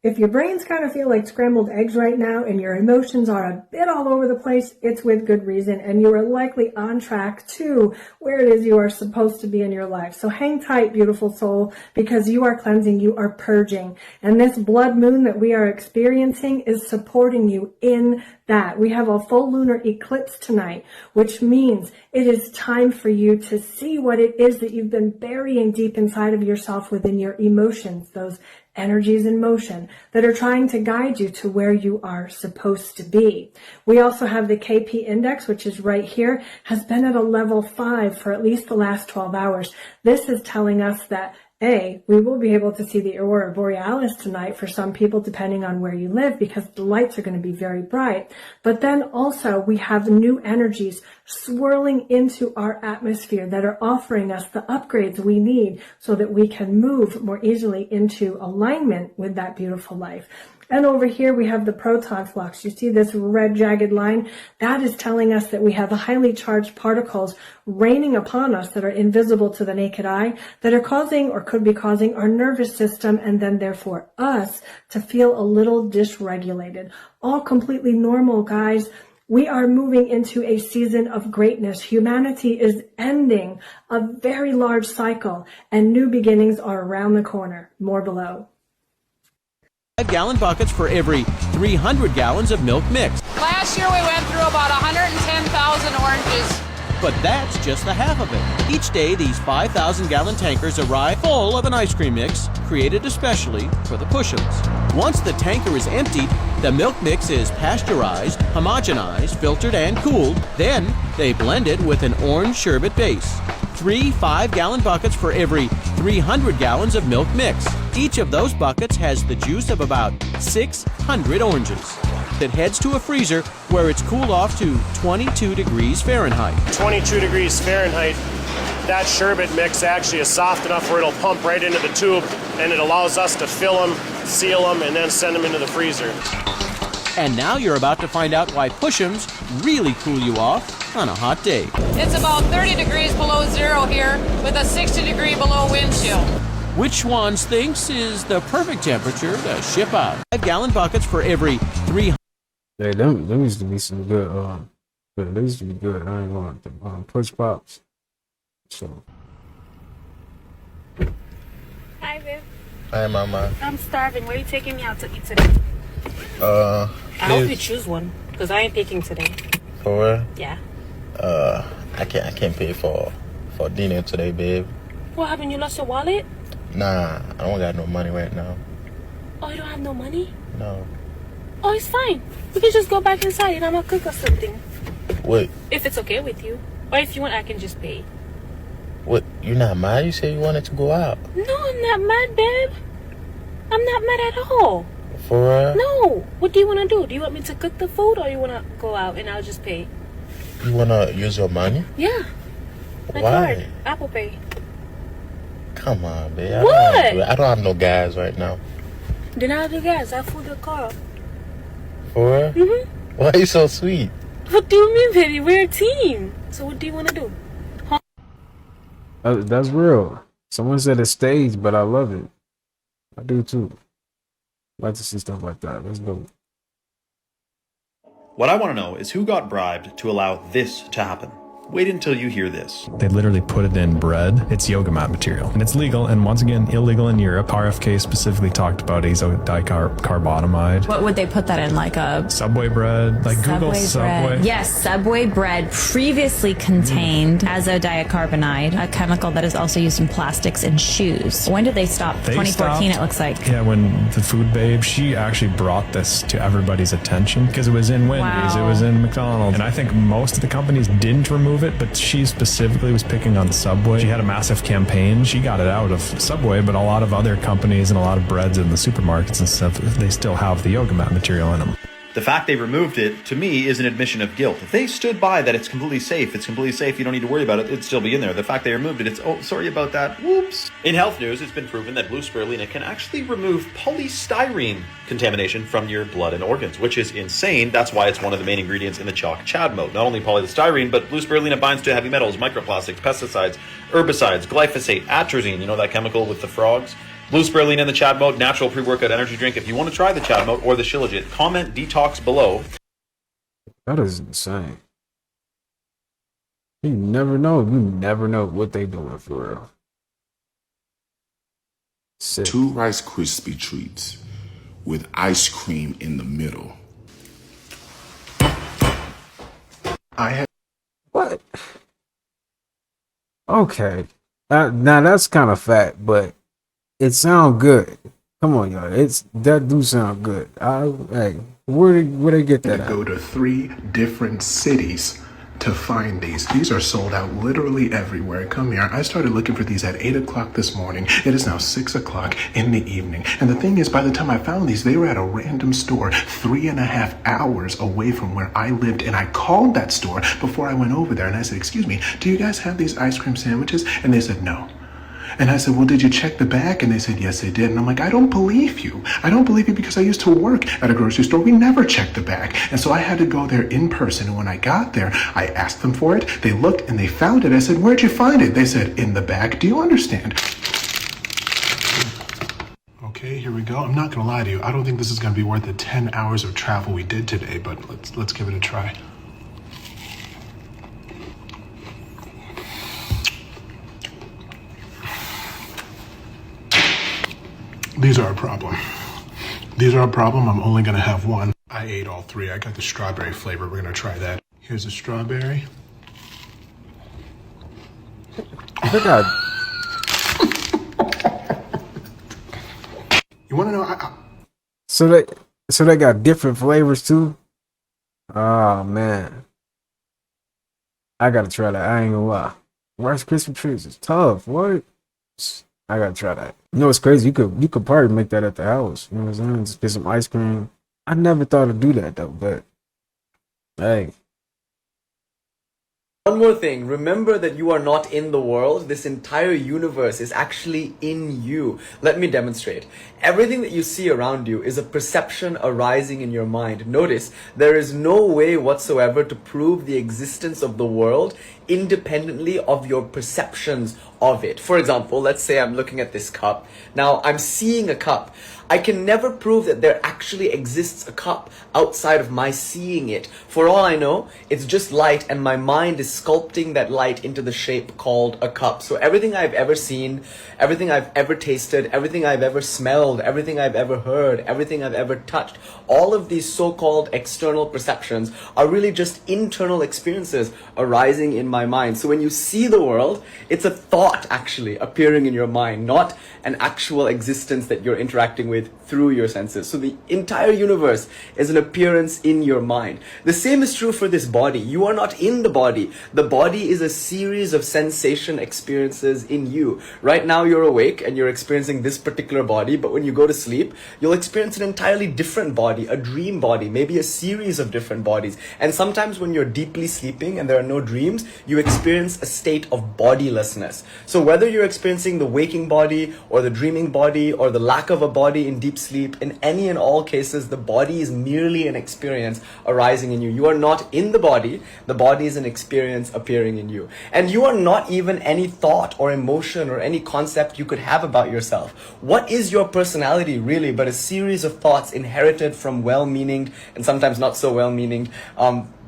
If your brains kind of feel like scrambled eggs right now and your emotions are a bit all over the place, it's with good reason, and you are likely on track to where it is you are supposed to be in your life. So hang tight, beautiful soul, because you are cleansing, you are purging. And this blood moon that we are experiencing is supporting you in that. We have a full lunar eclipse tonight, which means it is time for you to see what it is that you've been burying deep inside of yourself within your emotions, those energies in motion that are trying to guide you to where you are supposed to be. We also have the KP index, which is right here, has been at a level 5 for at least the last 12 hours. This is telling us that we will be able to see the aurora borealis tonight for some people, depending on where you live, because the lights are going to be very bright. But then also we have new energies swirling into our atmosphere that are offering us the upgrades we need so that we can move more easily into alignment with that beautiful life. And over here we have the proton flux. You see this red jagged line? That is telling us that we have highly charged particles raining upon us that are invisible to the naked eye, that are causing or could be causing our nervous system and then therefore us to feel a little dysregulated. All completely normal, guys. We are moving into a season of greatness. Humanity is ending a very large cycle, and new beginnings are around the corner. More below. 5-gallon buckets for every 300 gallons of milk mix. Last year we went through about 110,000 oranges. But that's just the half of it. Each day, these 5,000-gallon tankers arrive full of an ice cream mix created especially for the Push'ems. Once the tanker is emptied, the milk mix is pasteurized, homogenized, filtered, and cooled. Then, they blend it with an orange sherbet base. 3 5-gallon buckets for every 300 gallons of milk mix. Each of those buckets has the juice of about 600 oranges. It heads to a freezer where it's cooled off to 22 degrees Fahrenheit. 22 degrees Fahrenheit, that sherbet mix actually is soft enough where it'll pump right into the tube, and it allows us to fill them, seal them, and then send them into the freezer. And now you're about to find out why Push'ems really cool you off on a hot day. It's about 30 degrees below zero here with a 60 degree below wind chill. Which ones thinks is the perfect temperature to ship out? 5-gallon buckets for every 300. Hey, them used to be some good, they used to be good. I ain't going to push pops. So. Hi, babe. Hi, Mama. I'm starving. Where are you taking me out to eat today? I hope you choose one, because I ain't picking today. For real? Yeah. I can't pay for dinner today, babe. What happened? You lost your wallet? Nah, I don't got no money right now. Oh, you don't have no money? No. Oh, it's fine. We can just go back inside and I'm gonna cook or something. What? If it's okay with you. Or if you want, I can just pay. What? You're not mad? You said you wanted to go out. No, I'm not mad, babe. I'm not mad at all. For real? No. What do you want to do? Do you want me to cook the food or you want to go out and I'll just pay? You want to use your money? Yeah. My Why? card. Apple Pay. Come on, babe. What? I don't have no gas right now. Then I'll do gas. I'll fool the car. For real? Mm-hmm. Why are you so sweet? What do you mean, baby? We're a team. So what do you want to do? Huh? That's real. Someone said it's staged, but I love it. I do too. I like to see stuff like that. Let's go. What I want to know is who got bribed to allow this to happen. Wait until you hear this. They literally put it in bread. It's yoga mat material. And it's legal, and once again, illegal in Europe. RFK specifically talked about azo-dicarbotamide. What would they put that in, like a... Subway bread? Like Google Subway? Bread. Yes, Subway bread previously contained azodiacarbonide, a chemical that is also used in plastics and shoes. When did they stop? 2014, it looks like. Yeah, when the food babe, she actually brought this to everybody's attention because it was in Wendy's, It was in McDonald's. And I think most of the companies didn't remove it, but she specifically was picking on Subway. She had a massive campaign. She got it out of Subway, but a lot of other companies and a lot of breads in the supermarkets and stuff, they still have the yoga mat material in them. The fact they removed it, to me, is an admission of guilt. If they stood by that it's completely safe, you don't need to worry about it, it'd still be in there. The fact they removed it, it's, oh, sorry about that, whoops. In health news, it's been proven that blue spirulina can actually remove polystyrene contamination from your blood and organs, which is insane. That's why it's one of the main ingredients in the chalk chad mode. Not only polystyrene, but blue spirulina binds to heavy metals, microplastics, pesticides, herbicides, glyphosate, atrazine, you know that chemical with the frogs? Blue spirulina in the Chad mode, natural pre-workout energy drink. If you want to try the Chad mode or the Shilajit, comment detox below. That is insane. You never know. You never know what they doing for real. Sick. 2 Rice Krispie treats with ice cream in the middle. I had what? Okay, now that's kind of fat, but it sound good. Come on, y'all. That do sound good. Hey, where they get that at? Go to 3 different cities to find these. These are sold out literally everywhere. Come here. I started looking for these at 8 o'clock this morning. It is now 6 o'clock in the evening. And the thing is, by the time I found these, they were at a random store 3.5 hours away from where I lived. And I called that store before I went over there. And I said, excuse me, do you guys have these ice cream sandwiches? And they said, no. And I said, well, did you check the bag? And they said, yes, they did. And I'm like, I don't believe you. I don't believe you because I used to work at a grocery store. We never checked the bag. And so I had to go there in person. And when I got there, I asked them for it. They looked and they found it. I said, where'd you find it? They said, in the bag. Do you understand? Okay, here we go. I'm not going to lie to you. I don't think this is going to be worth the 10 hours of travel we did today, but let's give it a try. These are a problem. These are a problem. I'm only gonna have one. I ate all three. I got the strawberry flavor. We're gonna try that. Here's a strawberry. They got. You wanna know? So they got different flavors too. Oh man, I gotta try that. I ain't gonna lie. Rice Krispie treats is tough. What? I gotta try that. You know what's crazy? You could probably make that at the house. You know what I'm saying? Just get some ice cream. I never thought to do that though, but hey. One more thing, remember that you are not in the world. This entire universe is actually in you. Let me demonstrate. Everything that you see around you is a perception arising in your mind. Notice, there is no way whatsoever to prove the existence of the world independently of your perceptions of it. For example, let's say I'm looking at this cup. Now, I'm seeing a cup. I can never prove that there actually exists a cup outside of my seeing it. For all I know, it's just light and my mind is sculpting that light into the shape called a cup. So everything I've ever seen, everything I've ever tasted, everything I've ever smelled, everything I've ever heard, everything I've ever touched, all of these so-called external perceptions are really just internal experiences arising in my mind. So when you see the world, it's a thought actually appearing in your mind, not an actual existence that you're interacting with through your senses. So the entire universe is an appearance in your mind. The same is true for this body. You are not in the body. The body is a series of sensation experiences in you. Right now you're awake and you're experiencing this particular body, but when you go to sleep, you'll experience an entirely different body, a dream body, maybe a series of different bodies. And sometimes when you're deeply sleeping and there are no dreams, you experience a state of bodilessness. So whether you're experiencing the waking body or the dreaming body or the lack of a body in deep sleep, in any and all cases, the body is merely an experience arising in you. You are not in the body is an experience appearing in you. And you are not even any thought or emotion or any concept you could have about yourself. What is your personality really but a series of thoughts inherited from well-meaning and sometimes not so well-meaning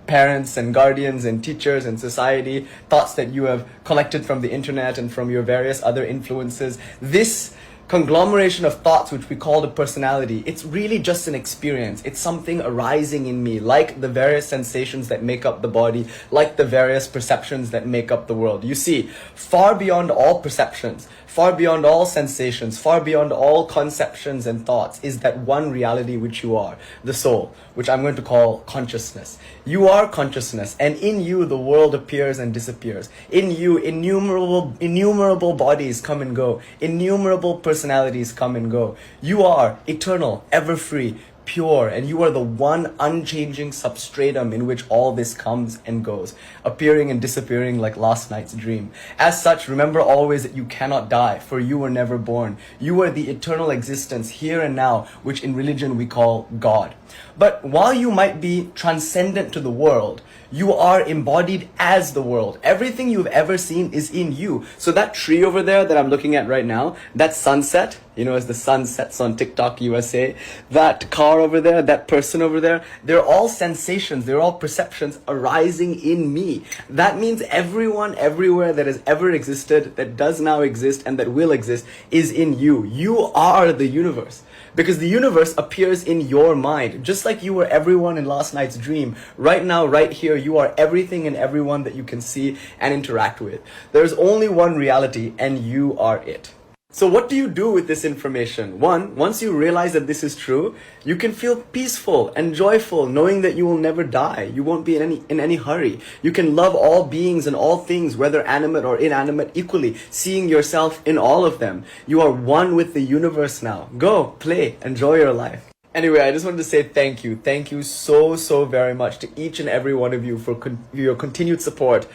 parents and guardians and teachers and society, thoughts that you have collected from the internet and from your various other influences. This conglomeration of thoughts, which we call the personality, it's really just an experience. It's something arising in me, like the various sensations that make up the body, like the various perceptions that make up the world. You see, far beyond all perceptions, far beyond all sensations, far beyond all conceptions and thoughts is that one reality which you are, the soul, which I'm going to call consciousness. You are consciousness, and in you the world appears and disappears. In you, innumerable bodies come and go. Innumerable personalities come and go. You are eternal, ever free, pure, and you are the one unchanging substratum in which all this comes and goes, appearing and disappearing like last night's dream. As such, remember always that you cannot die, for you were never born. You are the eternal existence here and now, which in religion we call God. But while you might be transcendent to the world, you are embodied as the world. Everything you've ever seen is in you. So that tree over there that I'm looking at right now, that sunset, you know, as the sun sets on TikTok USA, that car over there, that person over there, they're all sensations, they're all perceptions arising in me. That means everyone, everywhere that has ever existed, that does now exist, and that will exist is in you. You are the universe. Because the universe appears in your mind. Just like you were everyone in last night's dream, right now, right here, you are everything and everyone that you can see and interact with. There's only one reality, and you are it. So what do you do with this information? One, once you realize that this is true, you can feel peaceful and joyful knowing that you will never die. You won't be in any hurry. You can love all beings and all things, whether animate or inanimate, equally, seeing yourself in all of them. You are one with the universe now. Go, play, enjoy your life. Anyway, I just wanted to say thank you. Thank you so very much to each and every one of you for your continued support.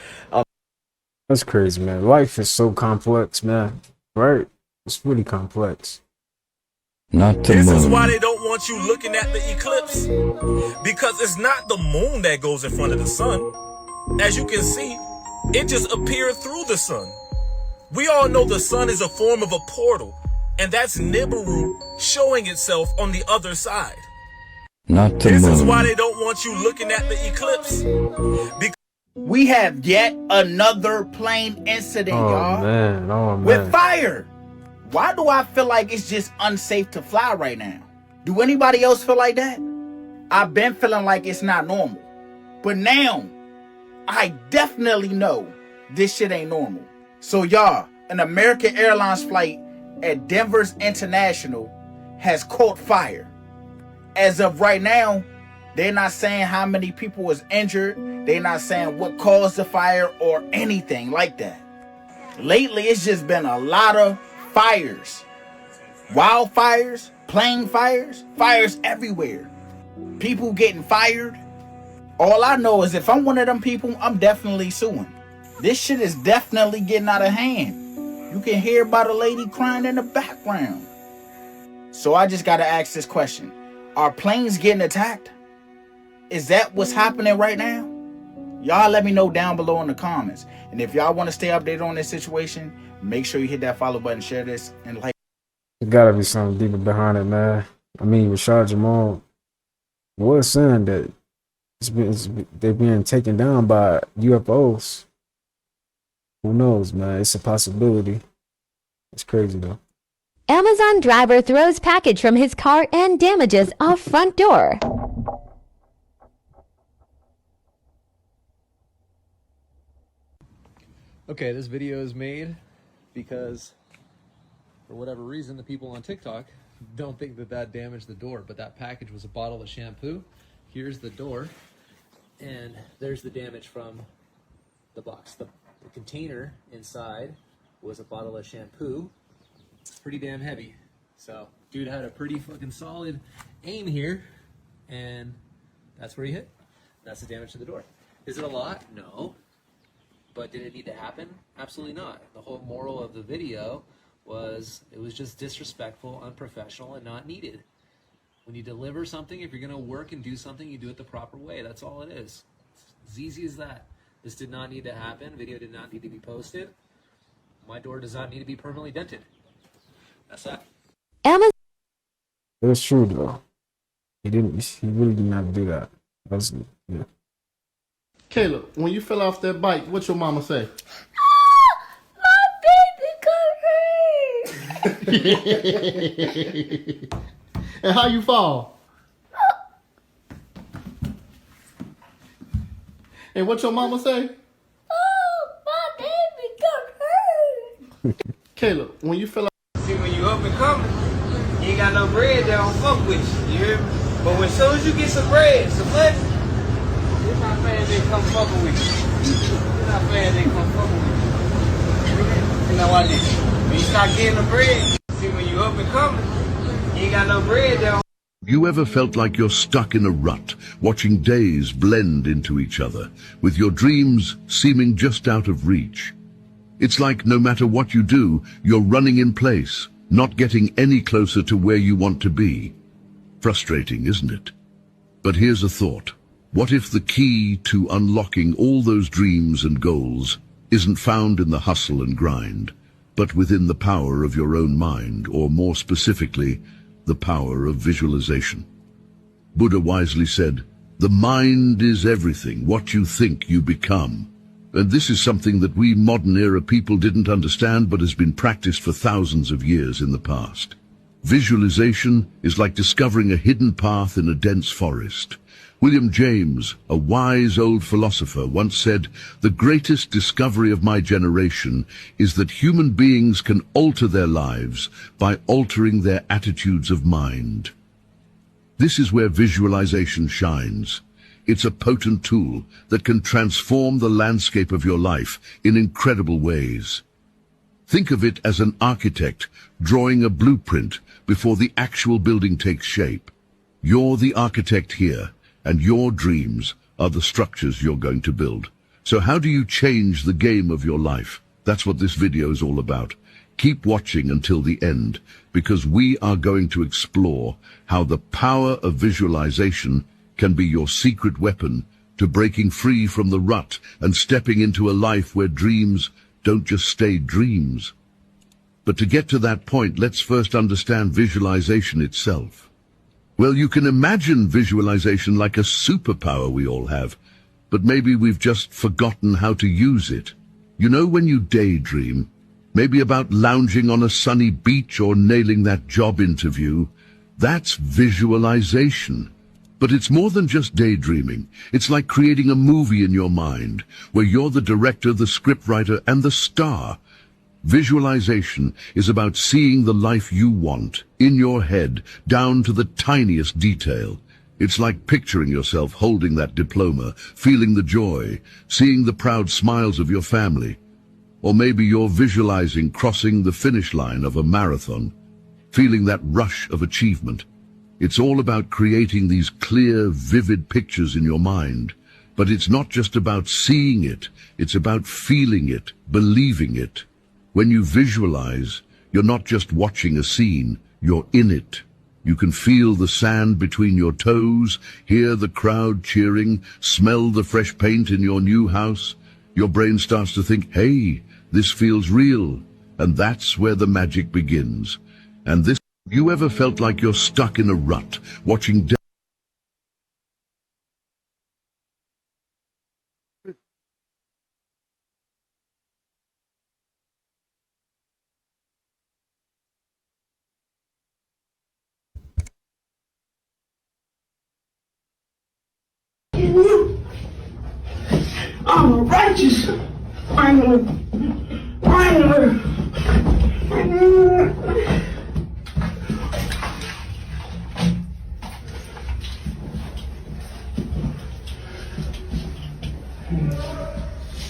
That's crazy, man. Life is so complex, man. Right? It's really complex. Not the This moon. is why they don't want you looking at the eclipse. Because it's not the moon that goes in front of the sun. As you can see, it just appeared through the sun. We all know the sun is a form of a portal, and that's Nibiru showing itself on the other side. Not the This moon. is why they don't want you looking at the eclipse. We have yet another plane incident, y'all. Oh man. With fire. Why do I feel like it's just unsafe to fly right now? Do anybody else feel like that? I've been feeling like it's not normal. But now, I definitely know this shit ain't normal. So y'all, an American Airlines flight at Denver's International has caught fire. As of right now, they're not saying how many people was injured. They're not saying what caused the fire or anything like that. Lately, it's just been a lot of fires. Wildfires, plane fires, fires everywhere. People getting fired. All I know is if I'm one of them people, I'm definitely suing. This shit is definitely getting out of hand. You can hear about a lady crying in the background. So I just gotta ask this question. Are planes getting attacked? Is that what's happening right now? Y'all let me know down below in the comments. And if y'all want to stay updated on this situation, make sure you hit that follow button, share this, and like. There gotta be something deeper behind it, man. I mean, Rashad Jamal was saying that they're being taken down by UFOs. Who knows, man? It's a possibility. It's crazy, though. Amazon driver throws package from his car and damages a front door. Okay, this video is made because for whatever reason the people on TikTok don't think that damaged the door, but that package was a bottle of shampoo. Here's the door, and there's the damage from the box. The container inside was a bottle of shampoo. It's pretty damn heavy. So, dude had a pretty fucking solid aim here, and that's where he hit. That's the damage to the door. Is it a lot? No. But did it need to happen? Absolutely not. The whole moral of the video was it was just disrespectful, unprofessional, and not needed. When you deliver something, if you're going to work and do something, you do it the proper way. That's all it is. It's as easy as that. This did not need to happen. Video did not need to be posted. My door does not need to be permanently dented. That's that. Amazon. It's true, though. He really didn't have to do that. That's, yeah. Caleb, when you fell off that bike, what your mama say? My baby got hurt. And how you fall? And what your mama say? Oh, my baby got hurt. Caleb, when you fell off. See, when you up and coming, you ain't got no bread, they don't fuck with you. You hear me? But when soon as you get some bread, some money, you're not fans they come fucking with you. You're not fans they come fucking with you. You know what I mean? When you start getting the bread, see, when you up and coming, you ain't got no bread, they don't. You ever felt like you're stuck in a rut, watching days blend into each other, with your dreams seeming just out of reach? It's like no matter what you do, you're running in place, not getting any closer to where you want to be. Frustrating, isn't it? But here's a thought. What if the key to unlocking all those dreams and goals isn't found in the hustle and grind, but within the power of your own mind, or more specifically, the power of visualization? Buddha wisely said, "The mind is everything. What you think, you become." And this is something that we modern-era people didn't understand but has been practiced for thousands of years in the past. Visualization is like discovering a hidden path in a dense forest. William James, a wise old philosopher, once said, "The greatest discovery of my generation is that human beings can alter their lives by altering their attitudes of mind." This is where visualization shines. It's a potent tool that can transform the landscape of your life in incredible ways. Think of it as an architect drawing a blueprint before the actual building takes shape. You're the architect here, and your dreams are the structures you're going to build. So how do you change the game of your life? That's what this video is all about. Keep watching until the end, because we are going to explore how the power of visualization can be your secret weapon to breaking free from the rut and stepping into a life where dreams don't just stay dreams. But to get to that point, let's first understand visualization itself. Well, you can imagine visualization like a superpower we all have, but maybe we've just forgotten how to use it. You know, when you daydream, maybe about lounging on a sunny beach or nailing that job interview. That's visualization. But it's more than just daydreaming. It's like creating a movie in your mind, where you're the director, the scriptwriter, and the star. Visualization is about seeing the life you want, in your head, down to the tiniest detail. It's like picturing yourself holding that diploma, feeling the joy, seeing the proud smiles of your family. Or maybe you're visualizing crossing the finish line of a marathon, feeling that rush of achievement. It's all about creating these clear, vivid pictures in your mind. But it's not just about seeing it, it's about feeling it, believing it. When you visualize, you're not just watching a scene, you're in it. You can feel the sand between your toes, hear the crowd cheering, smell the fresh paint in your new house. Your brain starts to think, hey, this feels real. And that's where the magic begins. And this, you ever felt like you're stuck in a rut, watching I'm righteous. Finally.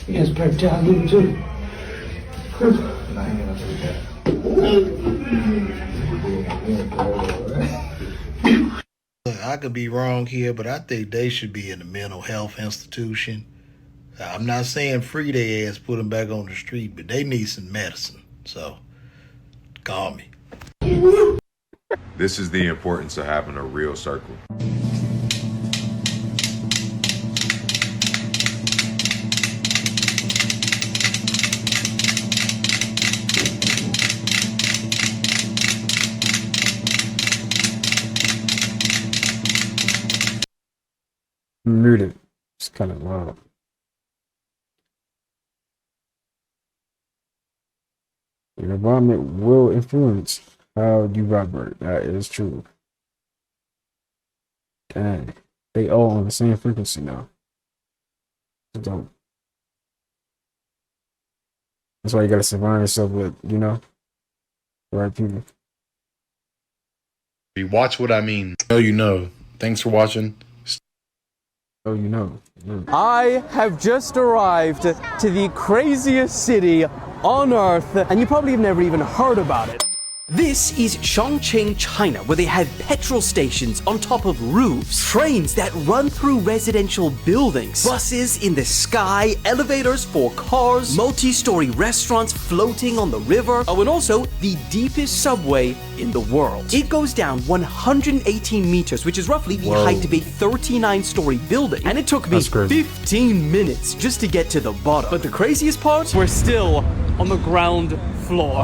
He has black job too. I could be wrong here, but I think they should be in a mental health institution. I'm not saying free their ass, put them back on the street, but they need some medicine. So, call me. This is the importance of having a real circle. Muted. It's kind of loud. Your environment will influence how you vibrate. That is true. Dang. They all on the same frequency now. It's dope. That's why you gotta surround yourself with, you know, the right people. You watch what I mean. Oh, you know. Thanks for watching. Oh, you know. I have just arrived to the craziest city on Earth, and you probably have never even heard about it. This is Chongqing, China, where they have petrol stations on top of roofs, trains that run through residential buildings, buses in the sky, elevators for cars, multi-story restaurants floating on the river, and also the deepest subway in the world. It goes down 118 meters, which is roughly the height of a 39-story building, and it took me 15 minutes just to get to the bottom. But the craziest part? We're still on the ground floor.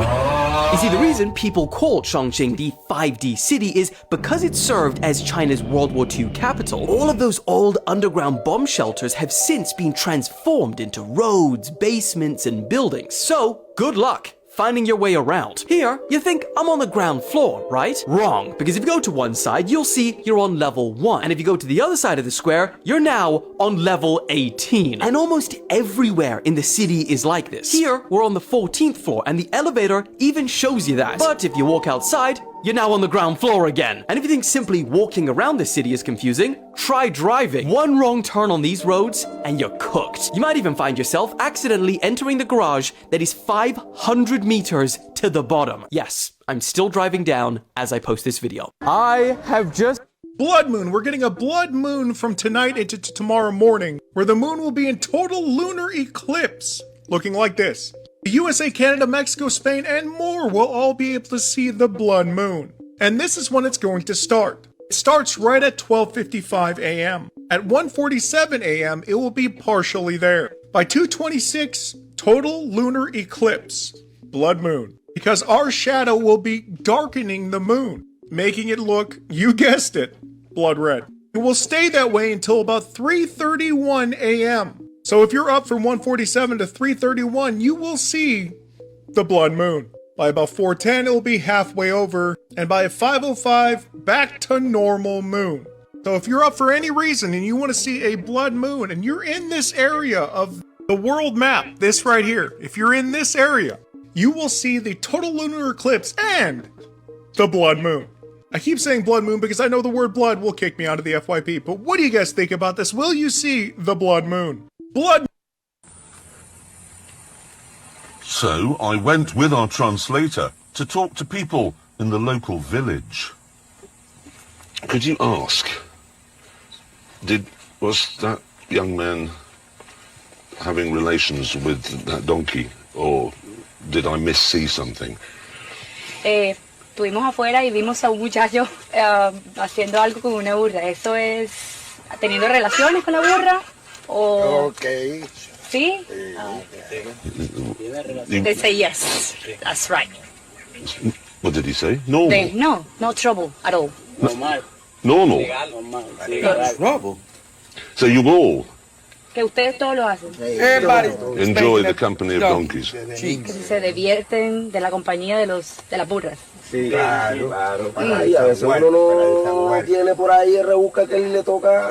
You see, the reason people call Chongqing the 5D city is because it served as China's World War II capital. All of those old underground bomb shelters have since been transformed into roads, basements, and buildings. So, good luck finding your way around. Here, you think I'm on the ground floor, right? Wrong, because if you go to one side, you'll see you're on level 1. And if you go to the other side of the square, you're now on level 18. And almost everywhere in the city is like this. Here, we're on the 14th floor, and the elevator even shows you that. But if you walk outside, you're now on the ground floor again. And if you think simply walking around the city is confusing, try driving. One wrong turn on these roads and you're cooked. You might even find yourself accidentally entering the garage that is 500 meters to the bottom. Yes, I'm still driving down as I post this video. I have just... Blood moon. We're getting a blood moon from tonight into tomorrow morning, where the moon will be in total lunar eclipse, looking like this. The USA, Canada, Mexico, Spain, and more will all be able to see the blood moon. And this is when it's going to start. It starts right at 12:55 a.m. At 1:47 a.m., it will be partially there. By 2:26, total lunar eclipse, blood moon. Because our shadow will be darkening the moon, making it look, you guessed it, blood red. It will stay that way until about 3:31 a.m. So if you're up from 1:47 to 3:31, you will see the blood moon. By about 4:10, it will be halfway over, and by 5:05, back to normal moon. So if you're up for any reason and you want to see a blood moon and you're in this area of the world map, this right here, if you're in this area, you will see the total lunar eclipse and the blood moon. I keep saying blood moon because I know the word blood will kick me out of the FYP, but what do you guys think about this? Will you see the blood moon? Blood. So I went with our translator to talk to people in the local village. Could you ask, was that young man having relations with that donkey, or did I missee something? Estuvimos afuera y vimos a un muchacho haciendo algo con una burra. ¿Eso es teniendo relaciones con la burra? ¿O... Okay. ¿Sí? They say yes. That's right. What did he say? Normal. No trouble at all. Normal. Trouble. So you all Que ustedes todos lo hacen. enjoy the company of donkeys. Que se divierten de la compañía de las burras. Sí, claro. Y a veces uno no tiene por ahí, rebusca que le toca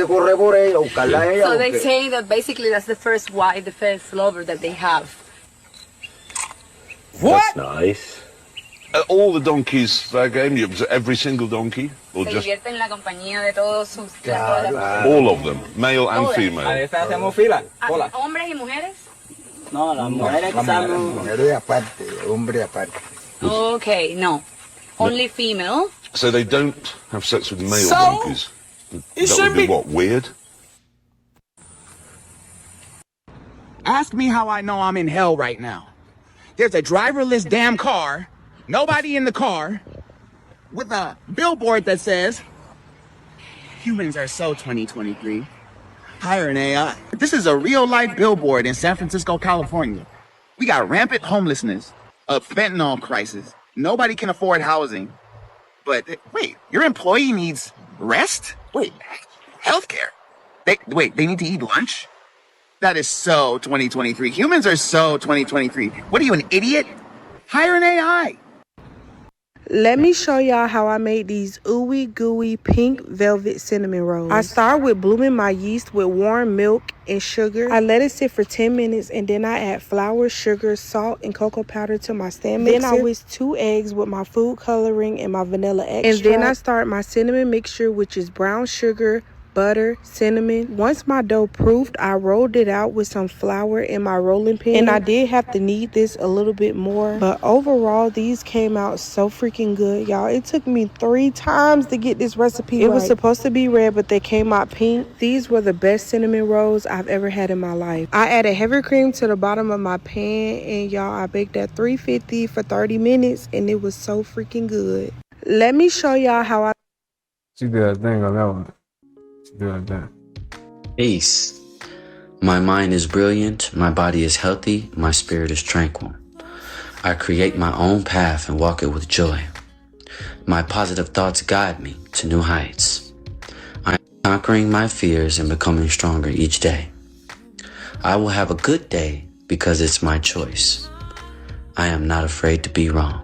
correr por ella, buscarla a ella. So they say that basically that's the first wife, the first lover that they have. What? That's nice. All the donkeys fair game? Every single donkey? Or Se just divierten en la compañía de todos sus... all of them, male and female? ¿Hombres y mujeres? No, las mujeres están... Mujeres aparte, hombres aparte. Okay, no. Only female. So they don't have sex with male donkeys? That would be what, weird? Ask me how I know I'm in hell right now. There's a driverless damn car, nobody in the car, with a billboard that says, humans are so 2023. Hire an AI. This is a real-life billboard in San Francisco, California. We got rampant homelessness, a fentanyl crisis. Nobody can afford housing. But wait, your employee needs rest? Wait, healthcare? They need to eat lunch? That is so 2023. Humans are so 2023. What are you, an idiot? Hire an AI. Let me show y'all how I made these ooey gooey pink velvet cinnamon rolls. I start with blooming my yeast with warm milk and sugar. I let it sit for 10 minutes and then I add flour, sugar, salt, and cocoa powder to my stand mixer. Then I whisk 2 eggs with my food coloring and my vanilla extract. And then I start my cinnamon mixture, which is brown sugar, butter, cinnamon. Once my dough proofed, I rolled it out with some flour in my rolling pin. And I did have to knead this a little bit more. But overall, these came out so freaking good, y'all. It took me 3 times to get this recipe right. It was supposed to be red, but they came out pink. These were the best cinnamon rolls I've ever had in my life. I added heavy cream to the bottom of my pan, and y'all, I baked at 350 for 30 minutes, and it was so freaking good. Let me show y'all how I... She did a thing on that one. Peace. My mind is brilliant, my body is healthy, my spirit is tranquil. I create my own path and walk it with joy. My positive thoughts guide me to new heights. I am conquering my fears and becoming stronger each day. I will have a good day because it's my choice. I am not afraid to be wrong.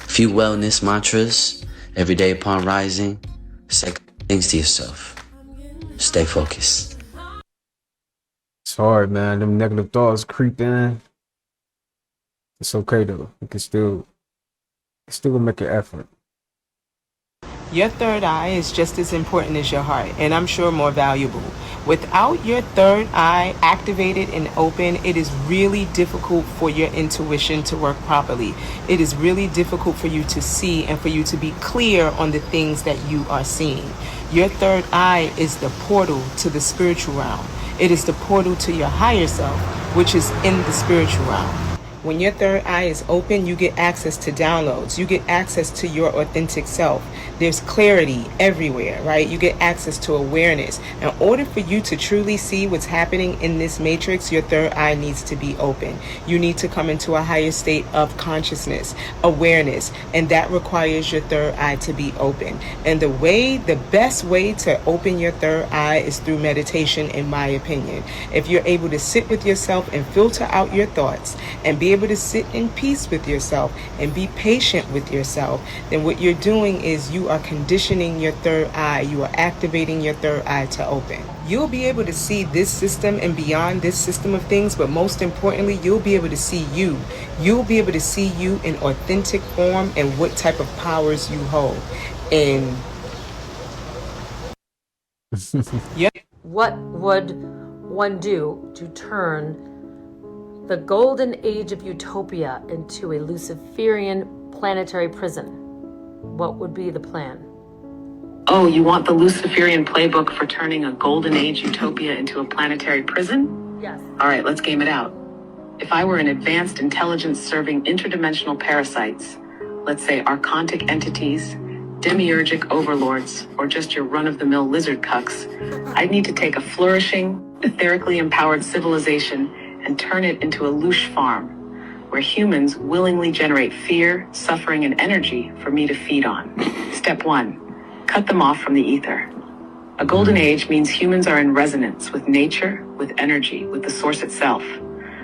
Few wellness mantras every day upon rising. Say things to yourself. Stay focused. It's hard, man. Them negative thoughts creep in. It's okay though. You can still make an effort. Your third eye is just as important as your heart, and I'm sure more valuable. Without your third eye activated and open, it is really difficult for your intuition to work properly. It is really difficult for you to see and for you to be clear on the things that you are seeing. Your third eye is the portal to the spiritual realm. It is the portal to your higher self, which is in the spiritual realm. When your third eye is open, you get access to downloads. You get access to your authentic self. There's clarity everywhere, right? You get access to awareness. In order for you to truly see what's happening in this matrix, your third eye needs to be open. You need to come into a higher state of consciousness, awareness, and that requires your third eye to be open. And the best way to open your third eye is through meditation, in my opinion. If you're able to sit with yourself and filter out your thoughts and be able to sit in peace with yourself and be patient with yourself, then what you're doing is you are conditioning your third eye. You are activating your third eye to open. You'll be able to see this system and beyond this system of things, but most importantly, you'll be able to see you. You'll be able to see you in authentic form and what type of powers you hold. And What would one do to turn the golden age of utopia into a Luciferian planetary prison? What would be the plan? Oh, you want the Luciferian playbook for turning a golden age utopia into a planetary prison? Yes. All right, let's game it out. If I were an advanced intelligence serving interdimensional parasites, let's say archontic entities, demiurgic overlords, or just your run-of-the-mill lizard cucks, I'd need to take a flourishing, etherically empowered civilization and turn it into a louche farm, where humans willingly generate fear, suffering, and energy for me to feed on. Step 1. Cut them off from the ether. A golden age means humans are in resonance with nature, with energy, with the source itself.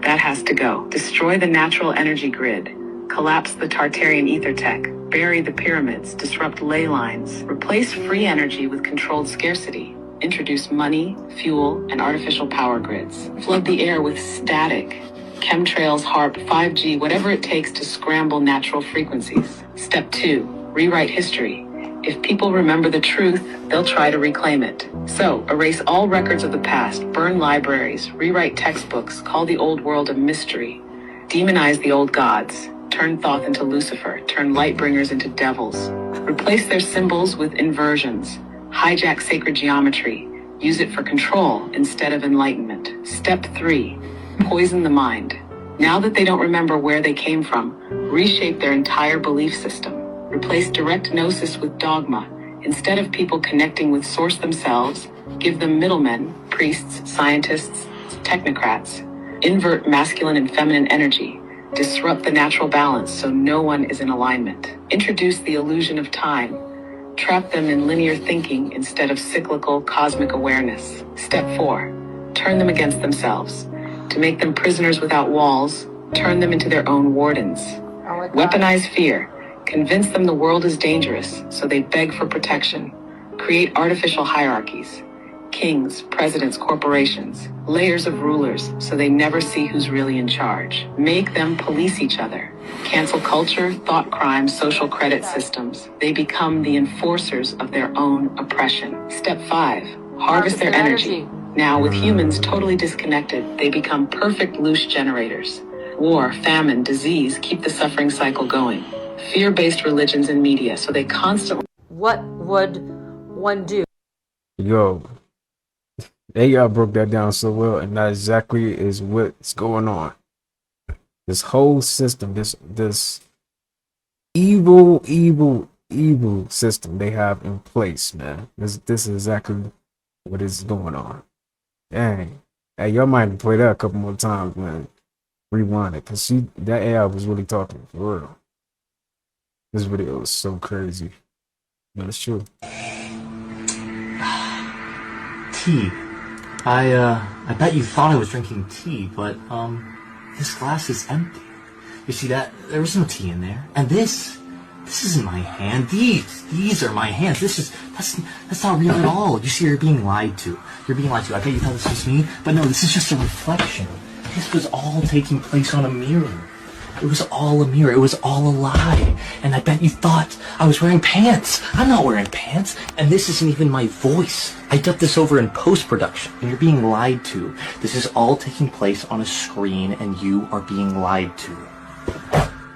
That has to go. Destroy the natural energy grid. Collapse the Tartarian ether tech. Bury the pyramids. Disrupt ley lines. Replace free energy with controlled scarcity. Introduce money, fuel, and artificial power grids. Flood the air with static. Chemtrails, HARP, 5G, whatever it takes to scramble natural frequencies. Step 2. Rewrite history. If people remember the truth, they'll try to reclaim it. So, erase all records of the past, burn libraries, rewrite textbooks, call the old world a mystery, demonize the old gods, turn Thoth into Lucifer, turn Lightbringers into devils, replace their symbols with inversions, hijack sacred geometry, use it for control instead of enlightenment. Step 3. Poison the mind. Now that they don't remember where they came from, reshape their entire belief system. Replace direct gnosis with dogma. Instead of people connecting with source themselves, give them middlemen, priests, scientists, technocrats. Invert masculine and feminine energy. Disrupt the natural balance so no one is in alignment. Introduce the illusion of time. Trap them in linear thinking instead of cyclical cosmic awareness. Step 4. Turn them against themselves. To make them prisoners without walls, turn them into their own wardens. Weaponize fear. Convince them the world is dangerous, so they beg for protection. Create artificial hierarchies. Kings, presidents, corporations, layers of rulers, so they never see who's really in charge. Make them police each other. Cancel culture, thought crimes, social credit systems. They become the enforcers of their own oppression. Step 5. Harvest their energy. Now, with humans totally disconnected, they become perfect loose generators. War, famine, disease keep the suffering cycle going. Fear-based religions and media, so they constantly... What would one do? Yo, AI broke that down so well, and that exactly is what's going on. This whole system, this evil system they have in place, man. This is exactly what is going on. Dang. Hey, y'all might play that a couple more times, man. Rewind it, cause that AI was really talking for real. This video is so crazy. But it's true. Tea. I bet you thought I was drinking tea, but this glass is empty. You see that? There was no tea in there. And this isn't my hand. These are my hands. That's not real at all. You see, you're being lied to. You're being lied to. I bet you thought this was me, but no, this is just a reflection. This was all taking place on a mirror. It was all a mirror. It was all a lie. And I bet you thought I was wearing pants. I'm not wearing pants. And this isn't even my voice. I dubbed this over in post-production. And you're being lied to. This is all taking place on a screen, and you are being lied to.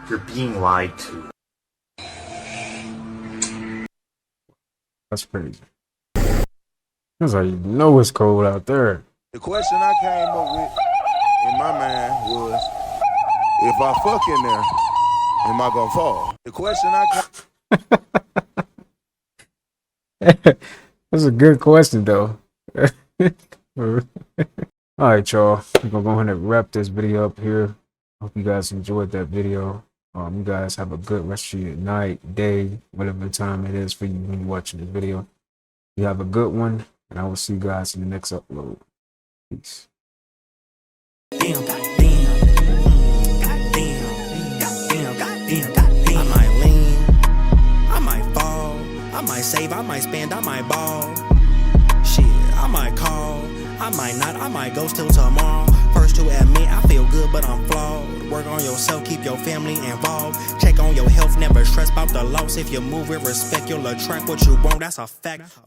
You're being lied to. That's crazy. That's how you know it's cold out there. The question I came up with in my mind was, if I fuck in there, am I gonna fall? The question I That's a good question, though. All right, y'all. We're gonna go ahead and wrap this video up here. Hope you guys enjoyed that video. You guys have a good rest of your night, day, whatever time it is for you when you're watching this video. You have a good one, and I will see you guys in the next upload. Peace. Damn, I might lean, I might fall, I might save, I might spend, I might ball. Shit, I might call, I might not, I might go till tomorrow. First to admit, I feel good, but I'm flawed. Work on yourself, keep your family involved. Check on your health, never stress about the loss. If you move with respect, you'll attract what you want, that's a fact.